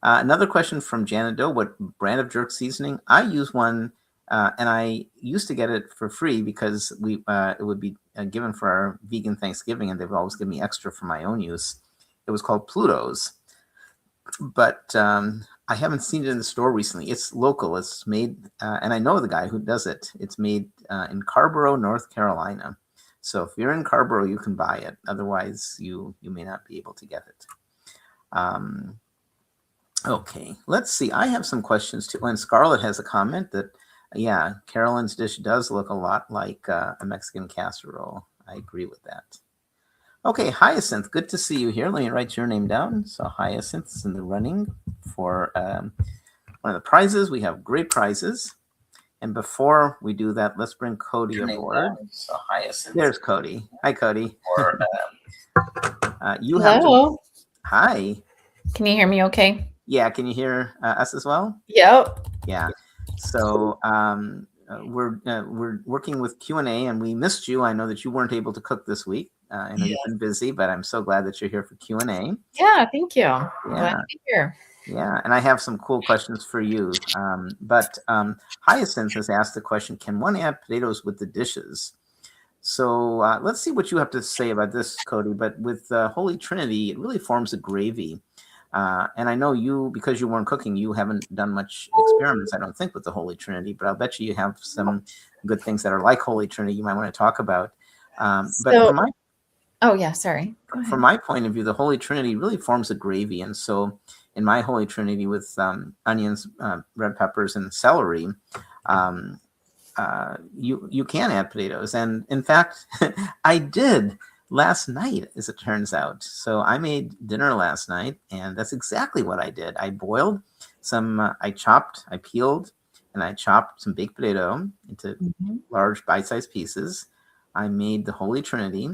Another question from Janet Doe: what brand of jerk seasoning? I use one, and I used to get it for free because it would be given for our vegan Thanksgiving, and they would always give me extra for my own use. It was called Pluto's, but I haven't seen it in the store recently. It's local. It's made, and I know the guy who does it. It's made in Carborough, North Carolina. So if you're in Carborough, you can buy it. Otherwise, you may not be able to get it. Okay, let's see. I have some questions too. And Scarlett has a comment that, yeah, Carolyn's dish does look a lot like a Mexican casserole. I agree with that. Okay, Hyacinth, good to see you here. Let me write your name down. So Hyacinth is in the running for one of the prizes. We have great prizes. And before we do that, let's bring Cody aboard. So Hyacinth. There's Cody. Hi, Cody. You Hello. have to... Hi. Can you hear me okay? Yeah, can you hear us as well? Yep. Yeah. So we're working with Q&A, and we missed you. I know that you weren't able to cook this week. I know you've been busy, but I'm so glad that you're here for Q&A. Yeah, thank you. Yeah. Glad to be here. Yeah, and I have some cool questions for you. But Hyacinth has asked the question: can one add potatoes with the dishes? So let's see what you have to say about this, Cody. But with Holy Trinity, it really forms a gravy. And I know you, because you weren't cooking, you haven't done much experiments, I don't think, with the Holy Trinity, but I'll bet you have some good things that are like Holy Trinity you might want to talk about. But So, oh yeah, sorry. Go from ahead. my point of view, the Holy Trinity really forms a gravy. And so in my Holy Trinity with onions, red peppers, and celery, you can add potatoes. And in fact, I did last night, as it turns out. So I made dinner last night, and that's exactly what I did. I boiled some, I peeled, and I chopped some baked potato into large bite-sized pieces. I made the Holy Trinity,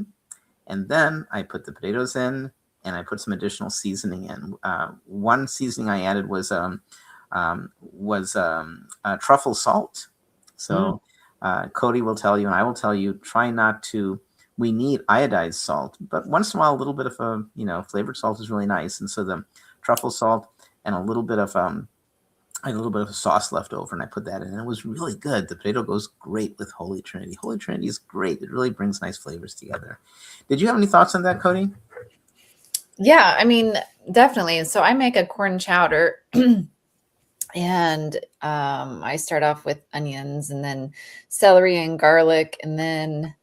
and then I put the potatoes in, and I put some additional seasoning in. One seasoning I added was truffle salt. So Cody will tell you, and I will tell you, try not to. We need iodized salt, but once in a while, a little bit of flavored salt is really nice. And so the truffle salt and a little bit of I had a little bit of sauce left over, and I put that in, and it was really good. The potato goes great with Holy Trinity. Holy Trinity is great. It really brings nice flavors together. Did you have any thoughts on that, Cody? Yeah, I mean, definitely. So I make a corn chowder. And I start off with onions and then celery and garlic. And then,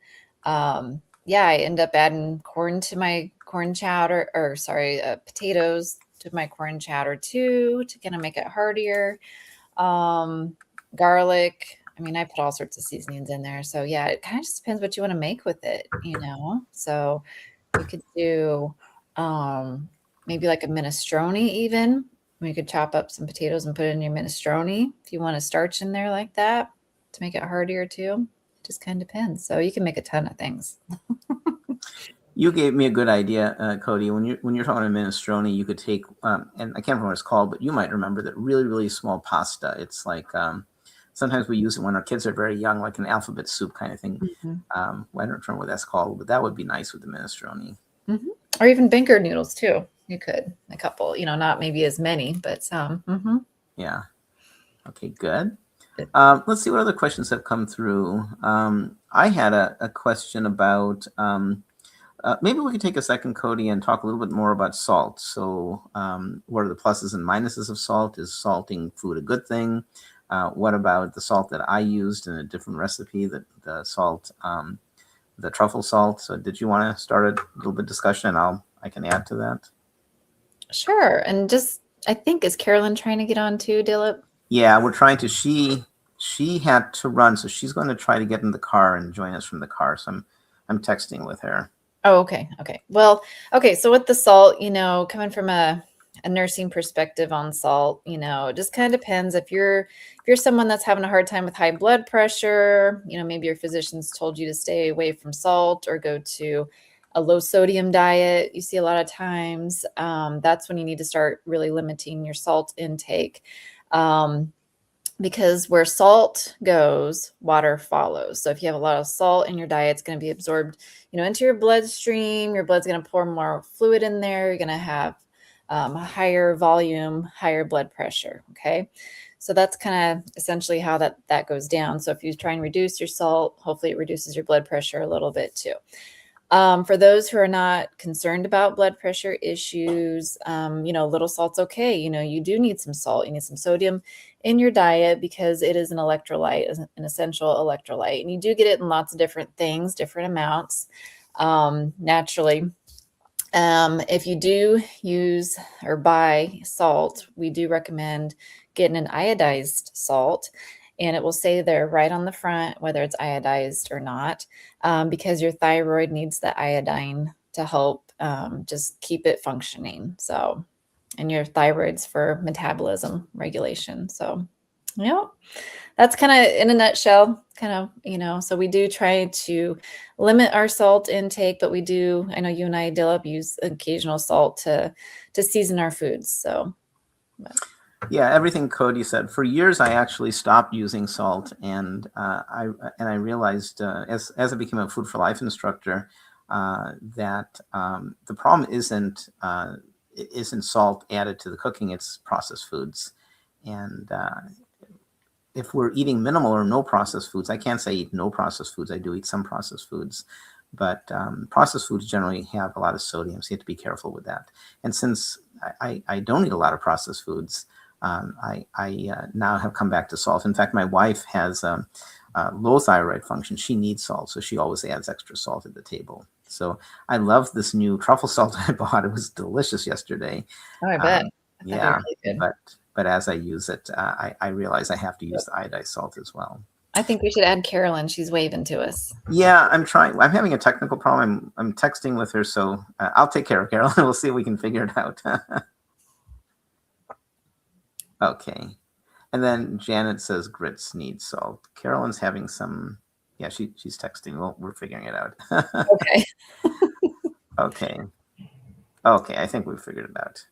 I end up adding corn to my corn chowder, or sorry, potatoes to my corn chowder too, to kind of make it heartier. Garlic. I mean, I put all sorts of seasonings in there. So yeah, it kind of just depends what you want to make with it, So you could do maybe like a minestrone even. You could chop up some potatoes and put it in your minestrone if you want to starch in there like that to make it heartier too. It just kind of depends. So you can make a ton of things. You gave me a good idea, Cody. When you're talking about minestrone, you could take and I can't remember what it's called, but you might remember that really, really small pasta. It's like sometimes we use it when our kids are very young, like an alphabet soup kind of thing. I don't remember what that's called, but that would be nice with the minestrone. Or even Banker noodles too. You could a couple, not maybe as many, but some. Yeah. Okay, good. Let's see what other questions have come through. I had a question about maybe we could take a second, Cody, and talk a little bit more about salt. So what are the pluses and minuses of salt? Is salting food a good thing? What about the salt that I used in a different recipe, the salt, the truffle salt? So did you want to start a little bit of discussion, and I can add to that? Sure. And I think, is Carolyn trying to get on too, Dilip? Yeah, we're trying to. She had to run, so she's going to try to get in the car and join us from the car. So I'm texting with her. Oh, okay. Okay. Well, okay. So with the salt, coming from a nursing perspective on salt, it just kind of depends. If you're someone that's having a hard time with high blood pressure, maybe your physician's told you to stay away from salt or go to a low sodium diet. You see a lot of times, that's when you need to start really limiting your salt intake. Because where salt goes, water follows. So if you have a lot of salt in your diet, it's going to be absorbed, into your bloodstream. Your blood's going to pour more fluid in there. You're going to have a higher volume, higher blood pressure. Okay. So that's kind of essentially how that goes down. So if you try and reduce your salt, hopefully it reduces your blood pressure a little bit too. For those who are not concerned about blood pressure issues, little salt's okay. You do need some salt. You need some sodium in your diet because it is an electrolyte, an essential electrolyte. And you do get it in lots of different things, different amounts, naturally. If you do use or buy salt, we do recommend getting an iodized salt. And it will say there right on the front whether it's iodized or not, because your thyroid needs the iodine to help just keep it functioning. So, and your thyroid's for metabolism regulation. So, that's kind of in a nutshell, so we do try to limit our salt intake, but I know you and I, Dilip, use occasional salt to season our foods. So. Yeah, everything Cody said. For years, I actually stopped using salt, and I realized as I became a Food for Life instructor that the problem isn't salt added to the cooking; it's processed foods, and if we're eating minimal or no processed foods, I can't say eat no processed foods. I do eat some processed foods, but processed foods generally have a lot of sodium, so you have to be careful with that. And since I don't eat a lot of processed foods, I now have come back to salt. In fact, my wife has low thyroid function. She needs salt, so she always adds extra salt at the table. So I love this new truffle salt I bought. It was delicious yesterday. Oh, I bet. Yeah, really good. but as I use it, I realize I have to use the iodized salt as well. I think we should add Carolyn. She's waving to us. Yeah, I'm trying. I'm having a technical problem. I'm texting with her, so I'll take care of Carolyn. We'll see if we can figure it out. Okay. And then Janet says grits need salt. Carolyn's having some, yeah, she's texting. Well, we're figuring it out. Okay. Okay. Okay, I think we figured it out.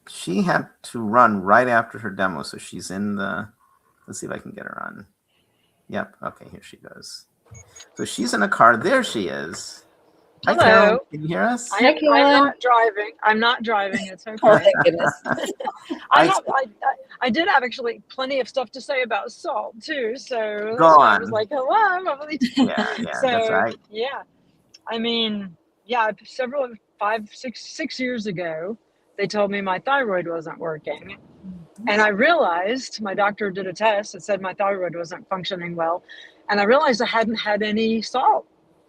She had to run right after her demo, so she's in the, let's see if I can get her on. Yep, okay, here she goes. So she's in a car. There she is. Hi, Hello. Carolyn. Can you hear us? Hi, I'm Carolyn. not driving. I'm not driving. It's okay. Oh, thank goodness. I did have actually plenty of stuff to say about salt too. So Go I on. was like, hello, I'm Emily. Yeah, So, that's right. Yeah. I mean, yeah, six years ago, they told me my thyroid wasn't working. And I realized, my doctor did a test that said my thyroid wasn't functioning well. And I realized I hadn't had any salt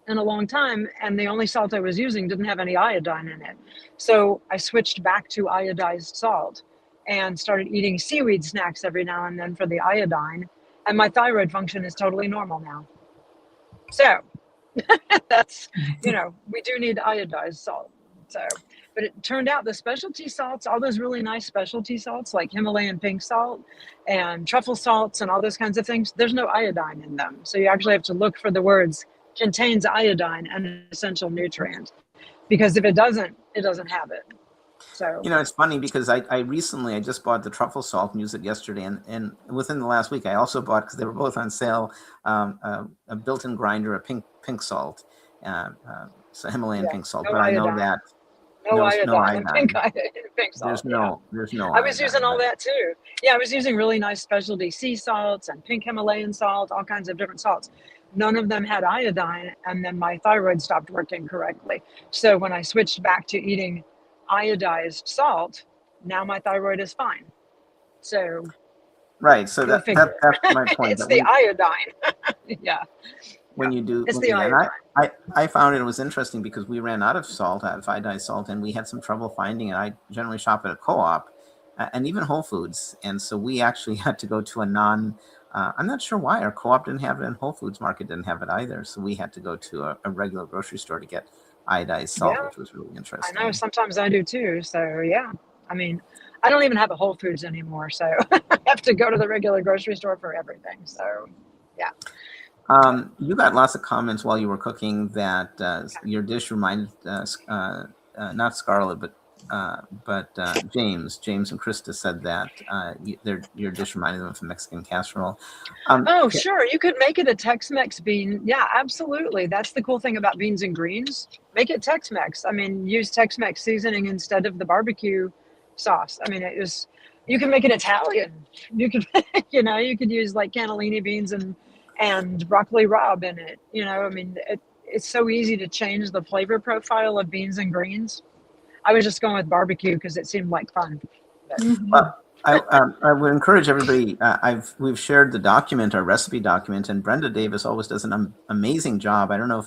in a long time. And the only salt I was using didn't have any iodine in it. So I switched back to iodized salt and started eating seaweed snacks every now and then for the iodine. And my thyroid function is totally normal now. So that's, we do need iodized salt. So, but it turned out the specialty salts, all those really nice specialty salts like Himalayan pink salt and truffle salts and all those kinds of things, there's no iodine in them. So you actually have to look for the words contains iodine, an essential nutrient, because if it doesn't have it. So it's funny because I just bought the truffle salt and used it yesterday, and within the last week I also bought, because they were both on sale, a built-in grinder, a pink salt, so Himalayan pink salt. No but iodine. I know that no iodine. Pink salt. There's no I was using all that too. Yeah, I was using really nice specialty sea salts and pink Himalayan salt, all kinds of different salts. None of them had iodine, and then my thyroid stopped working correctly. So when I switched back to eating iodized salt, now my thyroid is fine. So right. So that's my point. It's the iodine. Yeah. When you do, it's the iodine. I found it was interesting because we ran out of salt, out of iodized salt, and we had some trouble finding it. I generally shop at a co-op and even Whole Foods, and so we actually had to go to a I'm not sure why our co-op didn't have it, and Whole Foods Market didn't have it either. So we had to go to a regular grocery store to get iodized salt, which was really interesting. I know, sometimes I do too. So yeah, I mean, I don't even have a Whole Foods anymore, so I have to go to the regular grocery store for everything. So yeah. You got lots of comments while you were cooking that your dish reminded not Scarlett, but James and Krista said that your dish reminded them of a Mexican casserole. Sure. You could make it a Tex-Mex bean. Yeah, absolutely. That's the cool thing about beans and greens. Make it Tex-Mex. I mean, use Tex-Mex seasoning instead of the barbecue sauce. I mean, you can make it Italian. You could, you could use like cannellini beans and broccoli rabe in it. I mean, it's so easy to change the flavor profile of beans and greens. I was just going with barbecue because it seemed like fun. Well, I would encourage everybody. We've shared the document, our recipe document, and Brenda Davis always does an amazing job. I don't know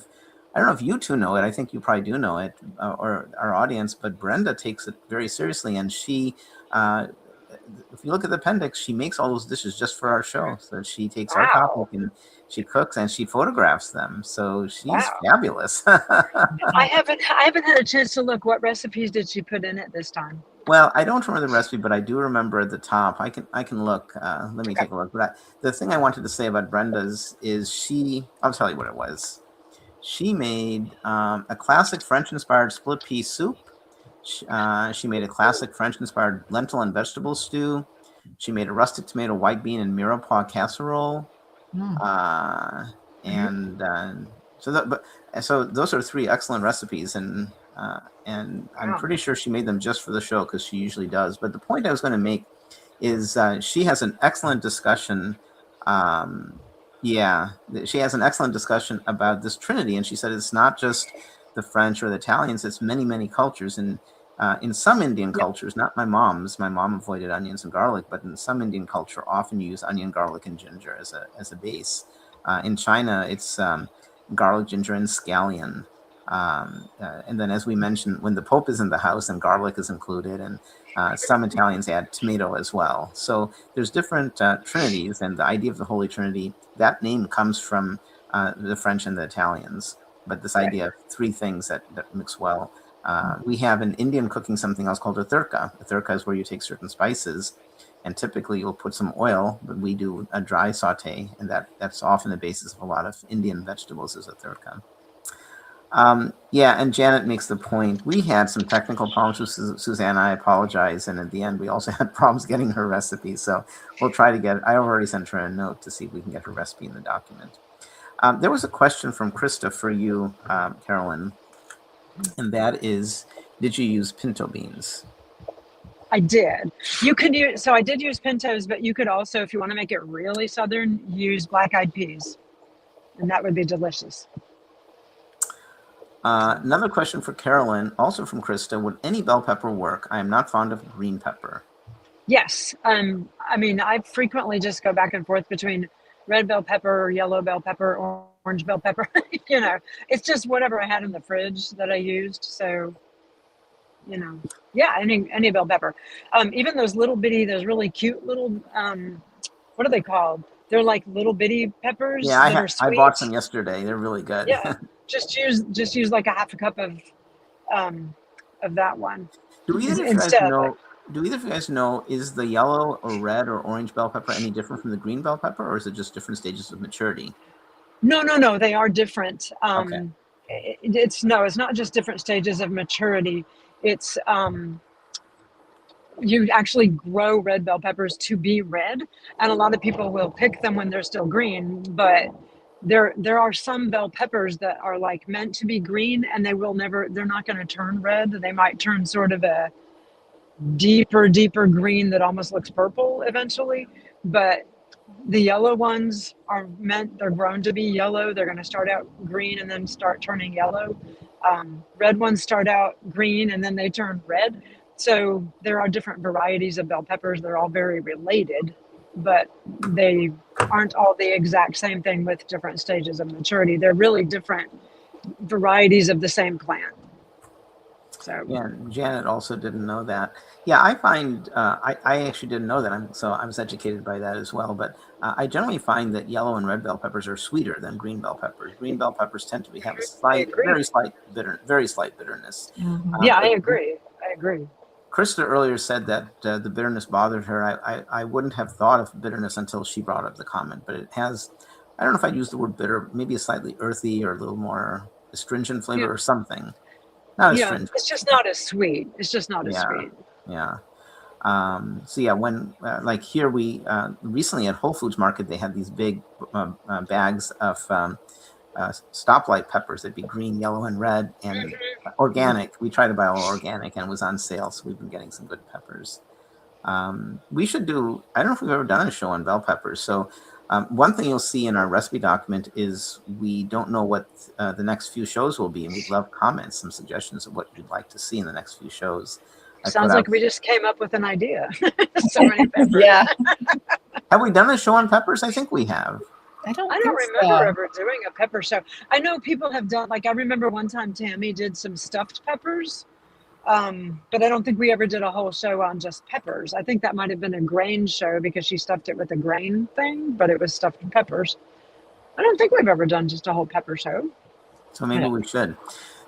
if you two know it. I think you probably do know it, or our audience. But Brenda takes it very seriously, and she, if you look at the appendix, she makes all those dishes just for our show. So she takes our topic and she cooks and she photographs them. So she's fabulous. I haven't had a chance to look. What recipes did she put in it this time? Well, I don't remember the recipe, but I do remember at the top. I can look. Let me take a look. But the thing I wanted to say about Brenda's is I'll tell you what it was. She made a classic French-inspired split pea soup. She made a classic French-inspired lentil and vegetable stew. She made a rustic tomato, white bean, and mirepoix casserole. So those are three excellent recipes, and I'm pretty sure she made them just for the show because she usually does. But the point I was going to make is she has an excellent discussion. Yeah, she has an excellent discussion about this Trinity, and she said it's not just the French or the Italians; it's many, many cultures. And in some Indian Yep. cultures, not my mom's. My mom avoided onions and garlic, but in some Indian culture, often use onion, garlic, and ginger as a base. In China, it's garlic, ginger, and scallion. And then, as we mentioned, when the Pope is in the house, and garlic is included, and some Italians add tomato as well. So there's different trinities, and the idea of the Holy Trinity, that name comes from the French and the Italians. But this idea of three things that mix well. We have in Indian cooking something else called a tadka. A tadka is where you take certain spices, and typically you'll put some oil, but we do a dry saute, and that's often the basis of a lot of Indian vegetables is a tadka. Yeah, and Janet makes the point. We had some technical problems with Suzanne. I apologize. And at the end, we also had problems getting her recipe. So we'll try to get it. I already sent her a note to see if we can get her recipe in the document. There was a question from Krista for you, Carolyn, and that is, did you use pinto beans? I did. You could use, so I did use pintos, but you could also, if you want to make it really Southern, use black-eyed peas, and that would be delicious. Another question for Carolyn, also from Krista. Would any bell pepper work? I am not fond of green pepper. Yes. I mean, I frequently just go back and forth between red bell pepper, yellow bell pepper, or orange bell pepper. You know, it's just whatever I had in the fridge that I used. So, you know, yeah, any bell pepper. Even those little bitty, those really cute little, what are they called? They're like little bitty peppers that are sweet. I bought some yesterday. They're really good. Yeah, just use like a half a cup of that one. Do either of you guys know, is the yellow or red or orange bell pepper any different from the green bell pepper, or is it just different stages of maturity? No, they are different. Okay. It's not just different stages of maturity. It's you actually grow red bell peppers to be red, and a lot of people will pick them when they're still green, but there are some bell peppers that are like meant to be green, and they're not going to turn red. They might turn sort of a deeper green that almost looks purple eventually, but the yellow ones they're grown to be yellow. They're going to start out green and then start turning yellow. Red ones start out green and then they turn red. So there are different varieties of bell peppers. They're all very related, but they aren't all the exact same thing with different stages of maturity. They're really different varieties of the same plant. So yeah, Janet also didn't know that. Yeah, I find I actually didn't know that. I was educated by that as well. But I generally find that yellow and red bell peppers are sweeter than green bell peppers. Green bell peppers tend to have a very slight bitterness. Mm-hmm. Yeah, I agree. Krista earlier said that the bitterness bothered her. I wouldn't have thought of bitterness until she brought up the comment, but it has, I don't know if I'd use the word bitter, maybe a slightly earthy or a little more astringent flavor or something. Not astringent. It's just not as sweet. Sweet. Yeah. So yeah, when like here we recently at Whole Foods Market, they had these big bags of stoplight peppers. They'd be green, yellow, and red, and organic. We tried to buy all organic, and it was on sale, so we've been getting some good peppers. We should do, I don't know if we've ever done a show on bell peppers. So one thing you'll see in our recipe document is we don't know what the next few shows will be, and we'd love comments, some suggestions of what you'd like to see in the next few shows. Sounds like we just came up with an idea. So many peppers. Yeah. Have we done a show on peppers? I think we have. I don't remember ever doing a pepper show. I know people have done, like I remember one time Tammy did some stuffed peppers, but I don't think we ever did a whole show on just peppers. I think that might have been a grain show because she stuffed it with a grain thing, but it was stuffed peppers. I don't think we've ever done just a whole pepper show. So maybe we should.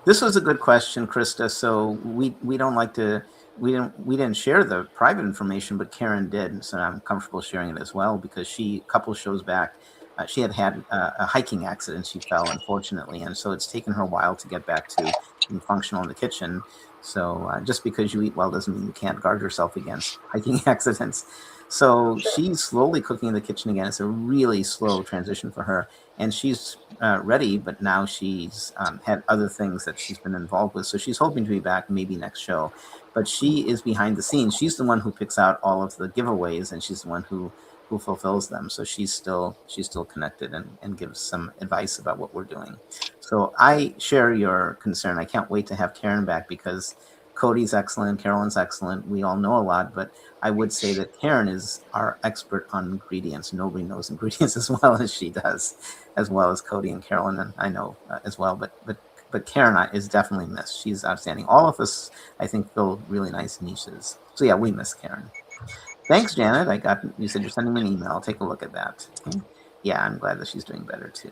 This was a good question, Krista. So we don't like to, we didn't share the private information, but Karen did. So I'm comfortable sharing it as well because a couple shows back, she had a hiking accident. She fell, unfortunately. And so it's taken her a while to get back to being functional in the kitchen. So just because you eat well doesn't mean you can't guard yourself against hiking accidents. So she's slowly cooking in the kitchen again. It's a really slow transition for her. And she's ready, but now she's had other things that she's been involved with. So she's hoping to be back maybe next show. But she is behind the scenes. She's the one who picks out all of the giveaways, and she's the one who fulfills them. So she's still connected and gives some advice about what we're doing. So I share your concern. I can't wait to have Karen back because Cody's excellent, Carolyn's excellent. We all know a lot, but I would say that Karen is our expert on ingredients. Nobody knows ingredients as well as she does, as well as Cody and Carolyn, and I know as well. But Karen is definitely missed. She's outstanding. All of us, I think, fill really nice niches. So yeah, we miss Karen. Thanks, Janet. You said you're sending me an email. I'll take a look at that. Okay. Yeah, I'm glad that she's doing better too.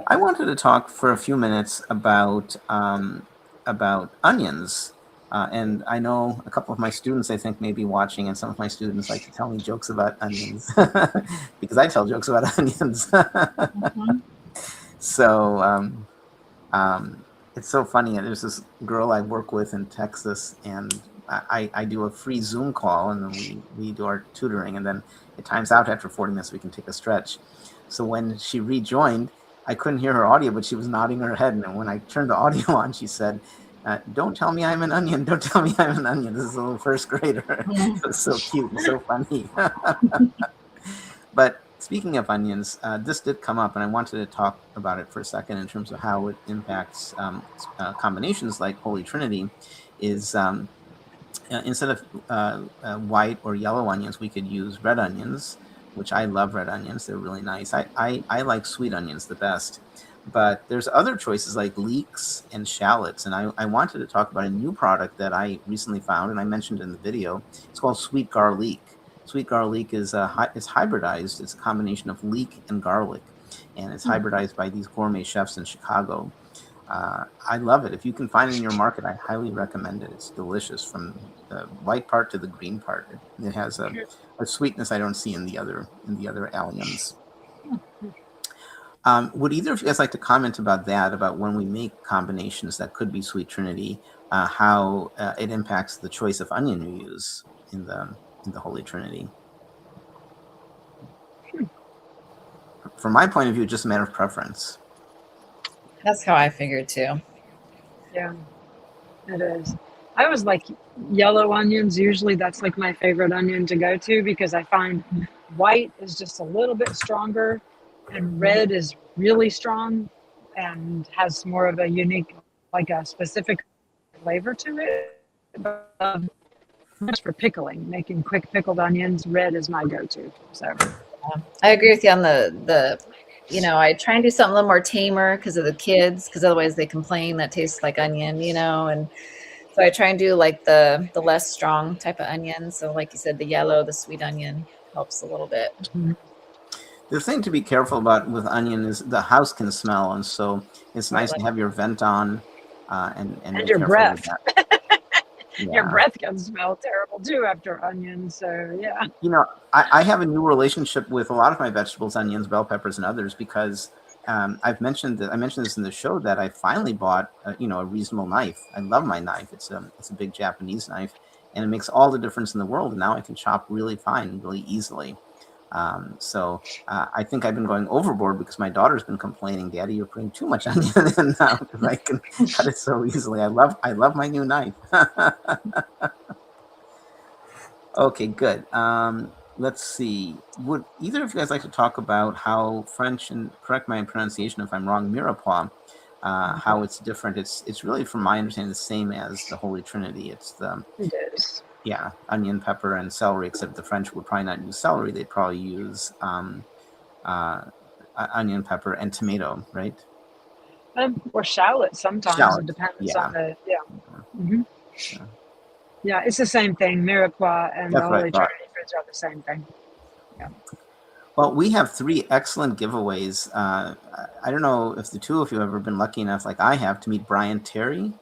I wanted to talk for a few minutes about onions. And I know a couple of my students, I think, may be watching, and some of my students like to tell me jokes about onions because I tell jokes about onions. Mm-hmm. So it's so funny. There's this girl I work with in Texas, and I do a free Zoom call, and then we do our tutoring, and then it times out after 40 minutes. We can take a stretch. So when she rejoined, I couldn't hear her audio, but she was nodding her head. And when I turned the audio on, she said, "Don't tell me I'm an onion. Don't tell me I'm an onion." This is a little first grader. Yeah. It was so cute and so funny. But speaking of onions, this did come up, and I wanted to talk about it for a second in terms of how it impacts combinations like Holy Trinity. Is instead of white or yellow onions, we could use red onions, which I love red onions. They're really nice. I like sweet onions the best. But there's other choices like leeks and shallots. And I wanted to talk about a new product that I recently found, and I mentioned in the video. It's called sweet garlic. Sweet garlic is hybridized. It's a combination of leek and garlic. And it's hybridized by these gourmet chefs in Chicago. I love it. If you can find it in your market, I highly recommend it. It's delicious from the white part to the green part. It has a sweetness I don't see in the other alliums. Would either of you guys like to comment about that, about when we make combinations that could be Sweet Trinity, how it impacts the choice of onion you use in the Holy Trinity? From my point of view, it's just a matter of preference. That's how I figured too. Yeah, it is. I always like yellow onions. Usually that's like my favorite onion to go to because I find white is just a little bit stronger and red is really strong and has more of a unique, like a specific flavor to it. But much for pickling, making quick pickled onions, red is my go-to. So I agree with you on the I try and do something a little more tamer because of the kids, because otherwise they complain that tastes like onion, and so I try and do like the less strong type of onion. So like you said, the yellow, the sweet onion helps a little bit. Mm-hmm. The thing to be careful about with onion is the house can smell, and so it's nice to have your vent on and your breath. Yeah. Your breath can smell terrible too after onions. So yeah. I have a new relationship with a lot of my vegetables, onions, bell peppers, and others because I mentioned this in the show that I finally bought a reasonable knife. I love my knife. It's a big Japanese knife, and it makes all the difference in the world. And now I can chop really fine, really easily. So I think I've been going overboard because my daughter's been complaining, "Daddy, you're putting too much onion in now," because I can cut it so easily. I love my new knife. Okay, good. Let's see. Would either of you guys like to talk about how French, and correct my pronunciation if I'm wrong, mirepoix, how it's different? It's really, from my understanding, the same as the Holy Trinity. It is. Yeah, onion, pepper, and celery, except the French would probably not use celery. They'd probably use onion, pepper, and tomato, right? Or shallot sometimes. Shallot, it depends yeah. on the, yeah. Mm-hmm. Yeah, it's the same thing. Mirepoix and the Holy Trinity foods are the same thing. Yeah. Well, we have 3 excellent giveaways. I don't know if the two of you have ever been lucky enough, like I have, to meet Brian Terry.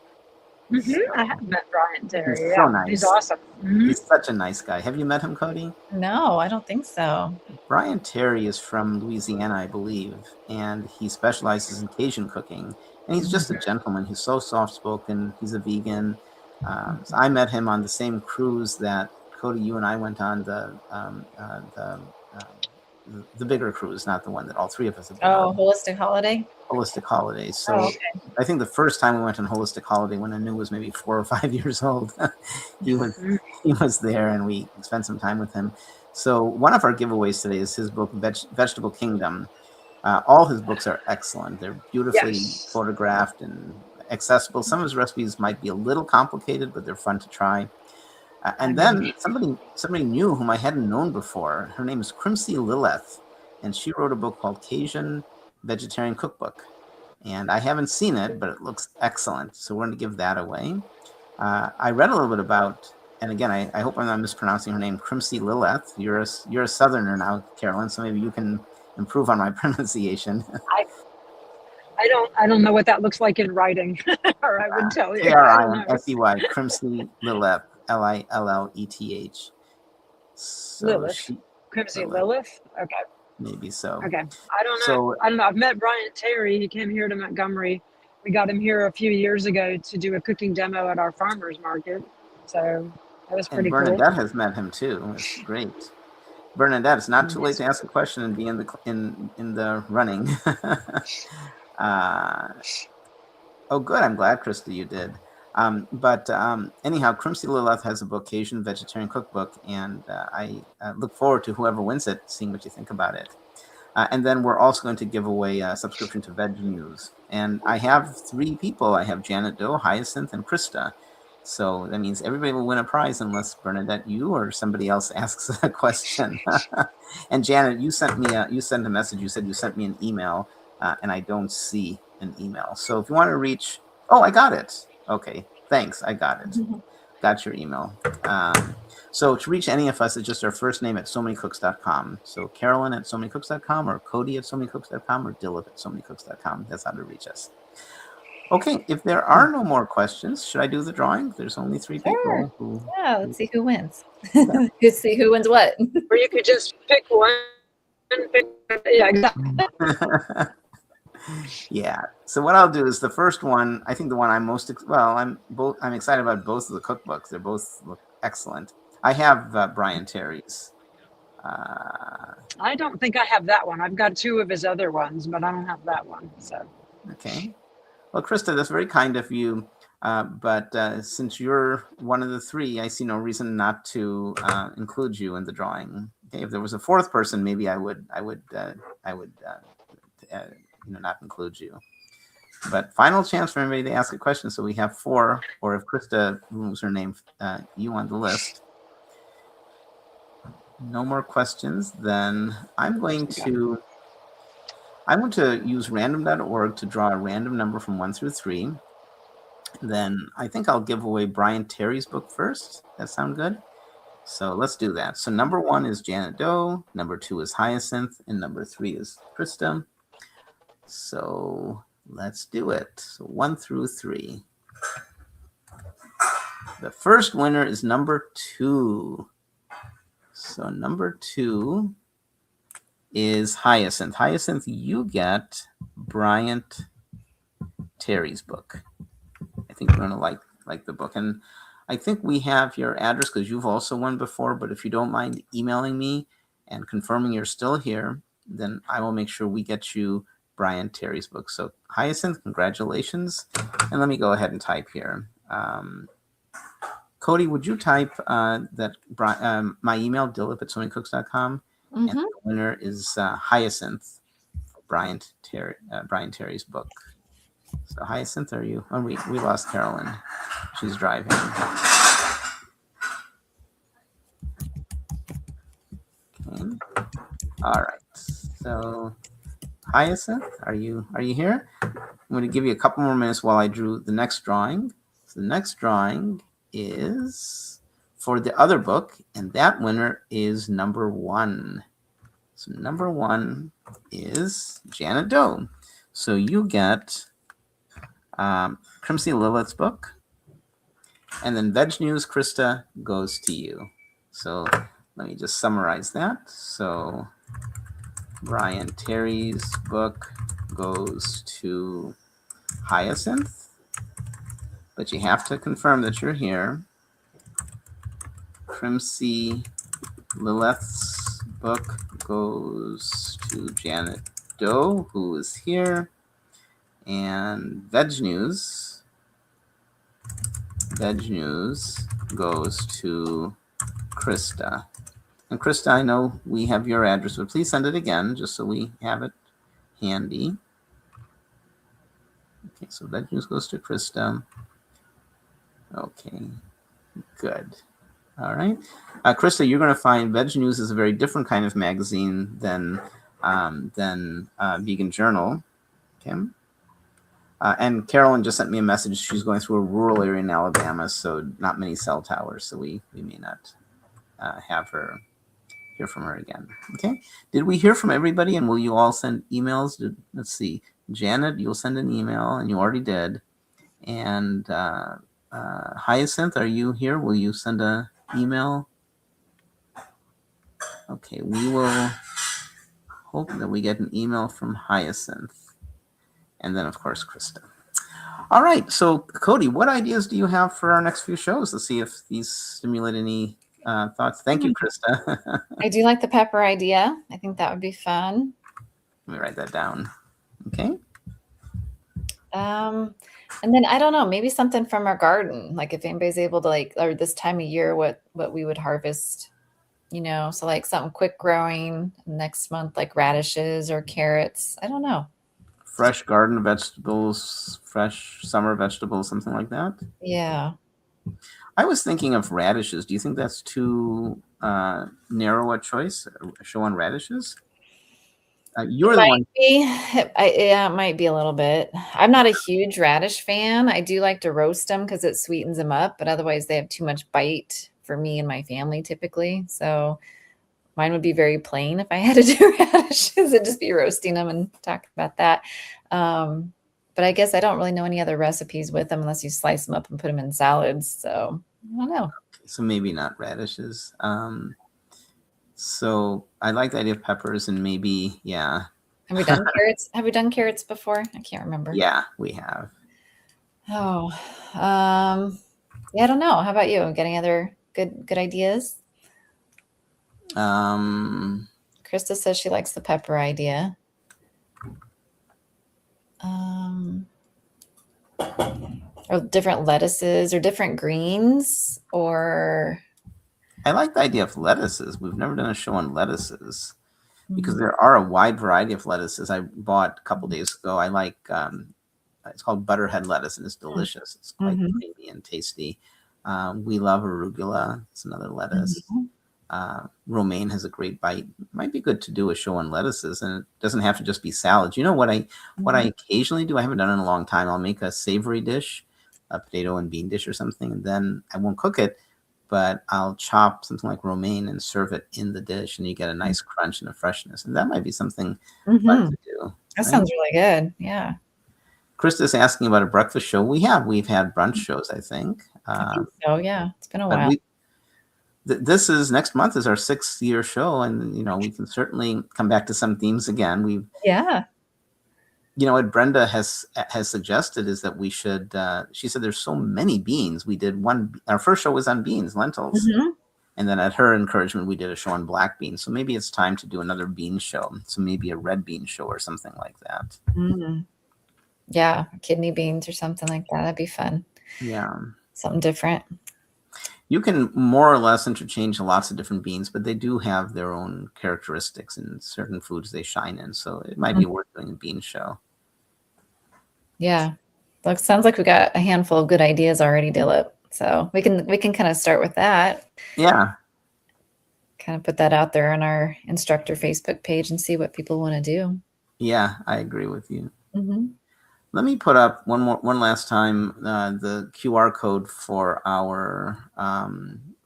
Mm-hmm. I have met Brian Terry. He's so nice. He's awesome. Mm-hmm. He's such a nice guy. Have you met him, Cody? No, I don't think so. Brian Terry is from Louisiana, I believe, and he specializes in Cajun cooking. And he's just a gentleman. He's so soft-spoken. He's a vegan. So I met him on the same cruise that Cody, you and I went on the bigger cruise, not the one that all three of us have been on. Holistic Holiday. Holistic Holiday. So Okay. I think the first time we went on Holistic Holiday, when Anu was maybe 4 or 5 years old, he was there, and we spent some time with him. So one of our giveaways today is his book, Vegetable Kingdom. All his books are excellent. They're beautifully photographed and accessible. Some of his recipes might be a little complicated, but they're fun to try. And then somebody new whom I hadn't known before. Her name is Crimsey Lileth, and she wrote a book called Cajun Vegetarian Cookbook. And I haven't seen it, but it looks excellent. So we're going to give that away. I read a little bit about, and again, I hope I'm not mispronouncing her name, Crimsey Lileth. You're a Southerner now, Carolyn, so maybe you can improve on my pronunciation. I don't know what that looks like in writing, or I would tell you. K-R-I-M-S-E-Y, Crimsey Lileth, Lileth. So Lilith. Crimsey Lilith? Okay. Maybe so. Okay. I don't know. I don't know. I've met Brian Terry. He came here to Montgomery. We got him here a few years ago to do a cooking demo at our farmers market. So that was pretty cool. Bernadette has met him too. It's great. Bernadette, it's not too late to ask a question and be in the running. Oh, good. I'm glad, Krista, you did. Anyhow, Crimsey Lilith has a book, Cajun Vegetarian Cookbook, and I look forward to whoever wins it, seeing what you think about it. And then we're also going to give away a subscription to Veg News. And I have 3 people. I have Janet Doe, Hyacinth, and Krista. So that means everybody will win a prize unless, Bernadette, you or somebody else asks a question. And Janet, you sent a message. You said you sent me an email, and I don't see an email. So if you want to reach, I got it. Okay, thanks. I got it. Got your email. So to reach any of us, it's just our first name at somanycooks.com. So Carolyn at somanycooks.com, or Cody at somanycooks.com, or Dilip at somanycooks.com. That's how to reach us. Okay, if there are no more questions, should I do the drawing? There's only 3 people. Yeah, let's see who wins. Let's see who wins what. Or you could just pick one. Yeah, exactly. Yeah. So what I'll do is the first one, I think the one I'm I'm excited about both of the cookbooks. They both look excellent. I have Brian Terry's. I don't think I have that one. I've got 2 of his other ones, but I don't have that one. So. Okay. Well, Krista, that's very kind of you. But since you're one of the 3, I see no reason not to include you in the drawing. Okay. If there was a 4th person, maybe I would not include you. But final chance for anybody to ask a question. So we have 4, or if Krista moves her name, you on the list. No more questions. Then I'm going to use random.org to draw a random number from 1 through 3. Then I think I'll give away Brian Terry's book first. That sound good? So let's do that. So number 1 is Janet Doe, number 2 is Hyacinth, and number 3 is Krista. So let's do it. So 1 through 3. The first winner is number 2. So number 2 is Hyacinth. Hyacinth, you get Brian Terry's book. I think you're going to like the book. And I think we have your address because you've also won before. But if you don't mind emailing me and confirming you're still here, then I will make sure we get you Brian Terry's book. So Hyacinth, congratulations. And let me go ahead and type here. Cody, would you type that my email, dilip@somanycooks.com, and the winner is Hyacinth, Brian Terry's book. So Hyacinth, are you? Oh, we lost Carolyn. She's driving. Okay. All right. So Hyacinth, are you here? I'm going to give you a couple more minutes while I drew the next drawing. So the next drawing is for the other book, and that winner is number 1. So number 1 is Janet Doe. So you get Crimsey Lilith's book, and then Veg News, Krista, goes to you. So let me just summarize that. So Brian Terry's book goes to Hyacinth, but you have to confirm that you're here. Crimsey Lilith's book goes to Janet Doe, who is here. And Veg News goes to Krista. And Krista, I know we have your address, but please send it again just so we have it handy. Okay, so Veg News goes to Krista. Okay, good. All right. Krista, you're going to find Veg News is a very different kind of magazine than Vegan Journal. Okay. And Carolyn just sent me a message. She's going through a rural area in Alabama, so not many cell towers, so we may not hear from her again. Okay. Did we hear from everybody? And will you all send emails? Let's see. Janet, you'll send an email, and you already did. And Hyacinth, are you here? Will you send an email? Okay, we will hope that we get an email from Hyacinth. And then, of course, Krista. All right, so Cody, what ideas do you have for our next few shows? Let's see if these stimulate any thoughts. Thank you, Krista. I do like the pepper idea. I think that would be fun. Let me write that down. Okay. And then I don't know, maybe something from our garden. Like if anybody's able to or this time of year, what we would harvest, so like something quick growing next month, like radishes or carrots. I don't know. Fresh garden vegetables, fresh summer vegetables, something like that. Yeah. I was thinking of radishes. Do you think that's too narrow a choice? A show on radishes? You're the one. Yeah, it might be a little bit. I'm not a huge radish fan. I do like to roast them because it sweetens them up, but otherwise they have too much bite for me and my family typically. So mine would be very plain if I had to do radishes. It'd just be roasting them and talking about that. But I guess I don't really know any other recipes with them unless you slice them up and put them in salads. So I don't know. So maybe not radishes. So I like the idea of peppers and maybe, yeah. Have we done carrots? Have we done carrots before? I can't remember. Yeah, we have. Oh, yeah, I don't know. How about you? Got any other good ideas? Krista says she likes the pepper idea. Or different lettuces or different greens or... I like the idea of lettuces. We've never done a show on lettuces because there are a wide variety of lettuces. I bought a couple days ago. I like, it's called butterhead lettuce and it's delicious. It's quite creamy and tasty. We love arugula. It's another lettuce. Romaine has a great bite. Might be good to do a show on lettuces, and it doesn't have to just be salads. You know what I occasionally do? I haven't done it in a long time. I'll make a savory dish, a potato and bean dish or something, and then I won't cook it, but I'll chop something like romaine and serve it in the dish, and you get a nice crunch and a freshness. And that might be something fun to do. That sounds really good. Yeah. Krista's asking about a breakfast show. We've had brunch shows, I think. I think so, yeah. It's been a while. This is next month is our 6th year show, and we can certainly come back to some themes again. What Brenda has suggested is that we should. She said there's so many beans. We did our first show was on beans, lentils, and then at her encouragement, we did a show on black beans. So maybe it's time to do another bean show. So maybe a red bean show or something like that. Yeah, kidney beans or something like that. That'd be fun. Yeah, something different. You can more or less interchange lots of different beans, but they do have their own characteristics and certain foods they shine in. So it might be worth doing a bean show. Yeah. Look, sounds like we got a handful of good ideas already, Dilip. So we can kind of start with that. Yeah. Kind of put that out there on our instructor Facebook page and see what people want to do. Yeah, I agree with you. Let me put up one last time the QR code for our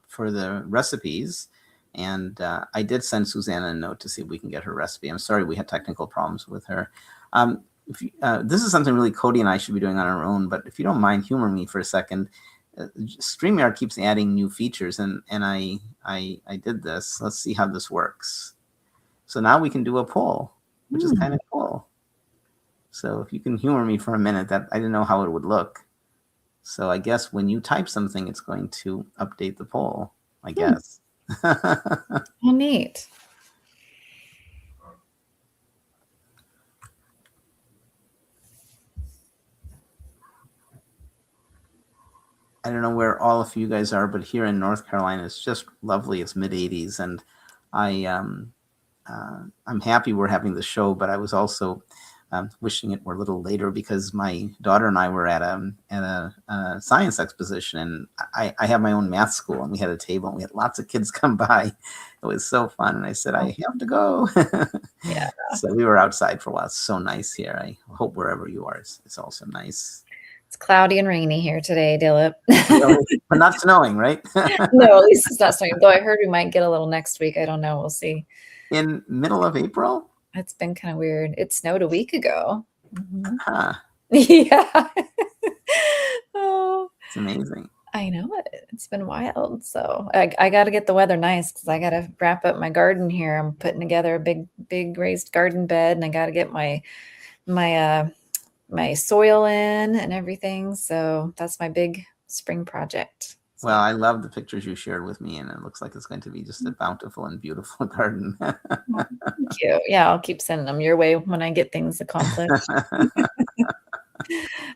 for the recipes, and I did send Susanna a note to see if we can get her recipe. I'm sorry we had technical problems with her. This is something really Cody and I should be doing on our own, but if you don't mind, humor me for a second. StreamYard keeps adding new features, and I did this. Let's see how this works. So now we can do a poll, which is kind of cool. So if you can humor me for a minute, that I didn't know how it would look. So I guess when you type something, it's going to update the poll. I guess. Oh, neat. I don't know where all of you guys are, but here in North Carolina, it's just lovely. It's mid-80s, and I'm happy we're having the show. But I was also wishing it were a little later because my daughter and I were at a science exposition, and I have my own math school, and we had a table, and we had lots of kids come by. It was so fun, and I said I have to go. Yeah. So we were outside for a while. It's so nice here. I hope wherever you are, it's also nice. It's cloudy and rainy here today, Dilip. But not snowing, right? No, at least it's not snowing. Though I heard we might get a little next week. I don't know. We'll see. In middle of April? It's been kind of weird. It snowed a week ago. Mhm. Huh. Yeah. Oh, It's amazing. I know it. It's been wild. So I got to get the weather nice because I got to wrap up my garden here. I'm putting together a big raised garden bed, and I got to get my soil in and everything. So that's my big spring project. So, Well, I love the pictures you shared with me, and it looks like it's going to be just a bountiful and beautiful garden. thank you. Yeah, I'll keep sending them your way when I get things accomplished.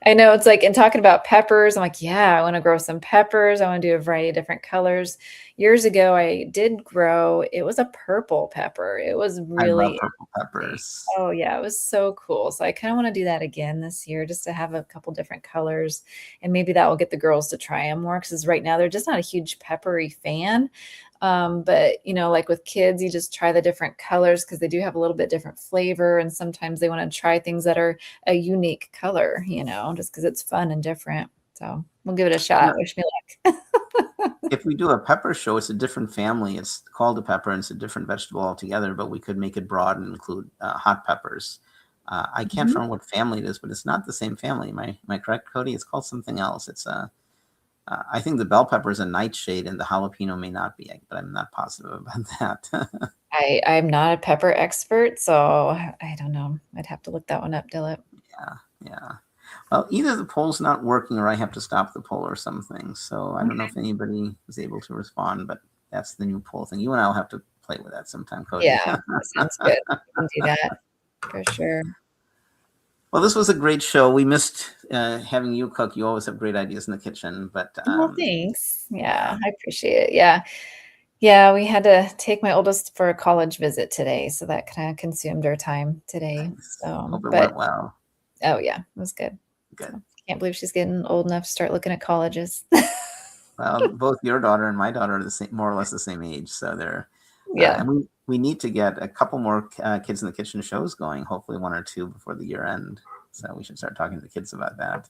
I know it's like in talking about peppers, I'm like, yeah, I want to grow some peppers. I want to do a variety of different colors. Years ago, I did grow, it was a purple pepper. It was I love really, purple peppers. oh yeah, it was so cool. So I kind of want to do that again this year just to have a couple different colors. And maybe that will get the girls to try them more because right now they're just not a huge peppery fan. But like with kids, you just try the different colors because they do have a little bit different flavor. And sometimes they want to try things that are a unique color, just because it's fun and different. So we'll give it a shot. Wish me luck. If we do a pepper show, it's a different family. It's called a pepper, and it's a different vegetable altogether, but we could make it broad and include hot peppers. I can't remember what family it is, but it's not the same family. Am I correct, Cody? It's called something else. It's I think the bell pepper is a nightshade, and the jalapeno may not be, but I'm not positive about that. I'm not a pepper expert, so I don't know. I'd have to look that one up, Dilip. Yeah. Well, either the poll's not working or I have to stop the poll or something. So I don't know if anybody was able to respond, but that's the new poll thing. You and I will have to play with that sometime, Cody. Yeah, that sounds good. We can do that for sure. Well, this was a great show. We missed having you cook. You always have great ideas in the kitchen, but Well, thanks. Yeah, I appreciate it. Yeah, we had to take my oldest for a college visit today, so that kind of consumed our time today. So, hope it but went well. oh yeah, it was good. Good. So, can't believe she's getting old enough to start looking at colleges. Well, both your daughter and my daughter are the same, more or less the same age, so they're Yeah. and we need to get a couple more kids in the kitchen shows going. Hopefully, one or two before the year end. So we should start talking to the kids about that.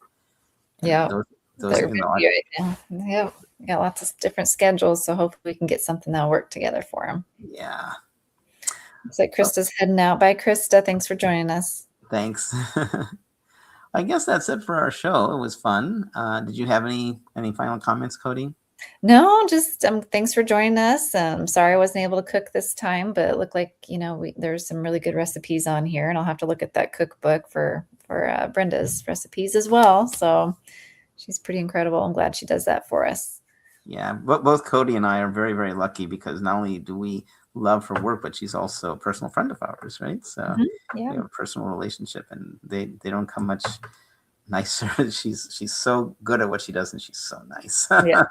And Yeah. those They're in the busy right now. Yep. We got lots of different schedules, so hopefully we can get something that'll work together for them. Yeah. Looks like Krista's heading out. Bye, Krista. Thanks for joining us. Thanks. I guess that's it for our show. It was fun. Did you have any final comments, Cody? No, just thanks for joining us. Sorry I wasn't able to cook this time, but it looked like there's some really good recipes on here, and I'll have to look at that cookbook for Brenda's recipes as well. So she's pretty incredible. I'm glad she does that for us. Yeah, both Cody and I are very, very lucky because not only do we love her work, but she's also a personal friend of ours, right? So we have a personal relationship, and they don't come much nicer. She's so good at what she does, and she's so nice. Yeah.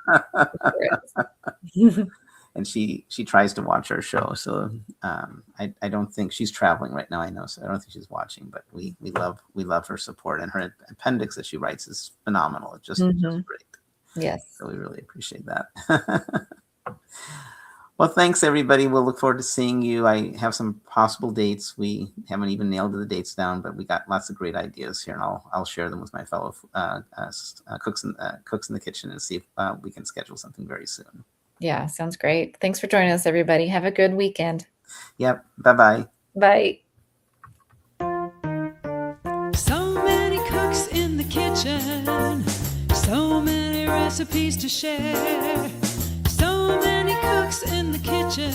And she tries to watch our show. So I don't think she's traveling right now. I know, so I don't think she's watching. But we love her support, and her appendix that she writes is phenomenal. It's just great. Yes. So we really appreciate that. Well, thanks everybody. We'll look forward to seeing you. I have some possible dates. We haven't even nailed the dates down, but we got lots of great ideas here, and I'll share them with my fellow cooks in the kitchen and see if we can schedule something very soon. Yeah, sounds great. Thanks for joining us, everybody. Have a good weekend. Yep. Bye-bye. Bye. So many cooks in the kitchen, so many recipes to share. So many cooks in the kitchen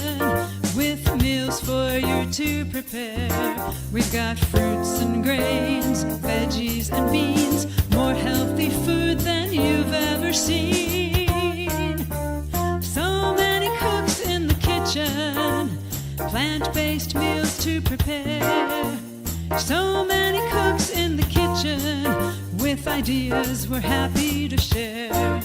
with meals for you to prepare. We've got fruits and grains, veggies and beans, more healthy food than you've ever seen. So many plant-based meals to prepare. So many cooks in the kitchen with ideas we're happy to share.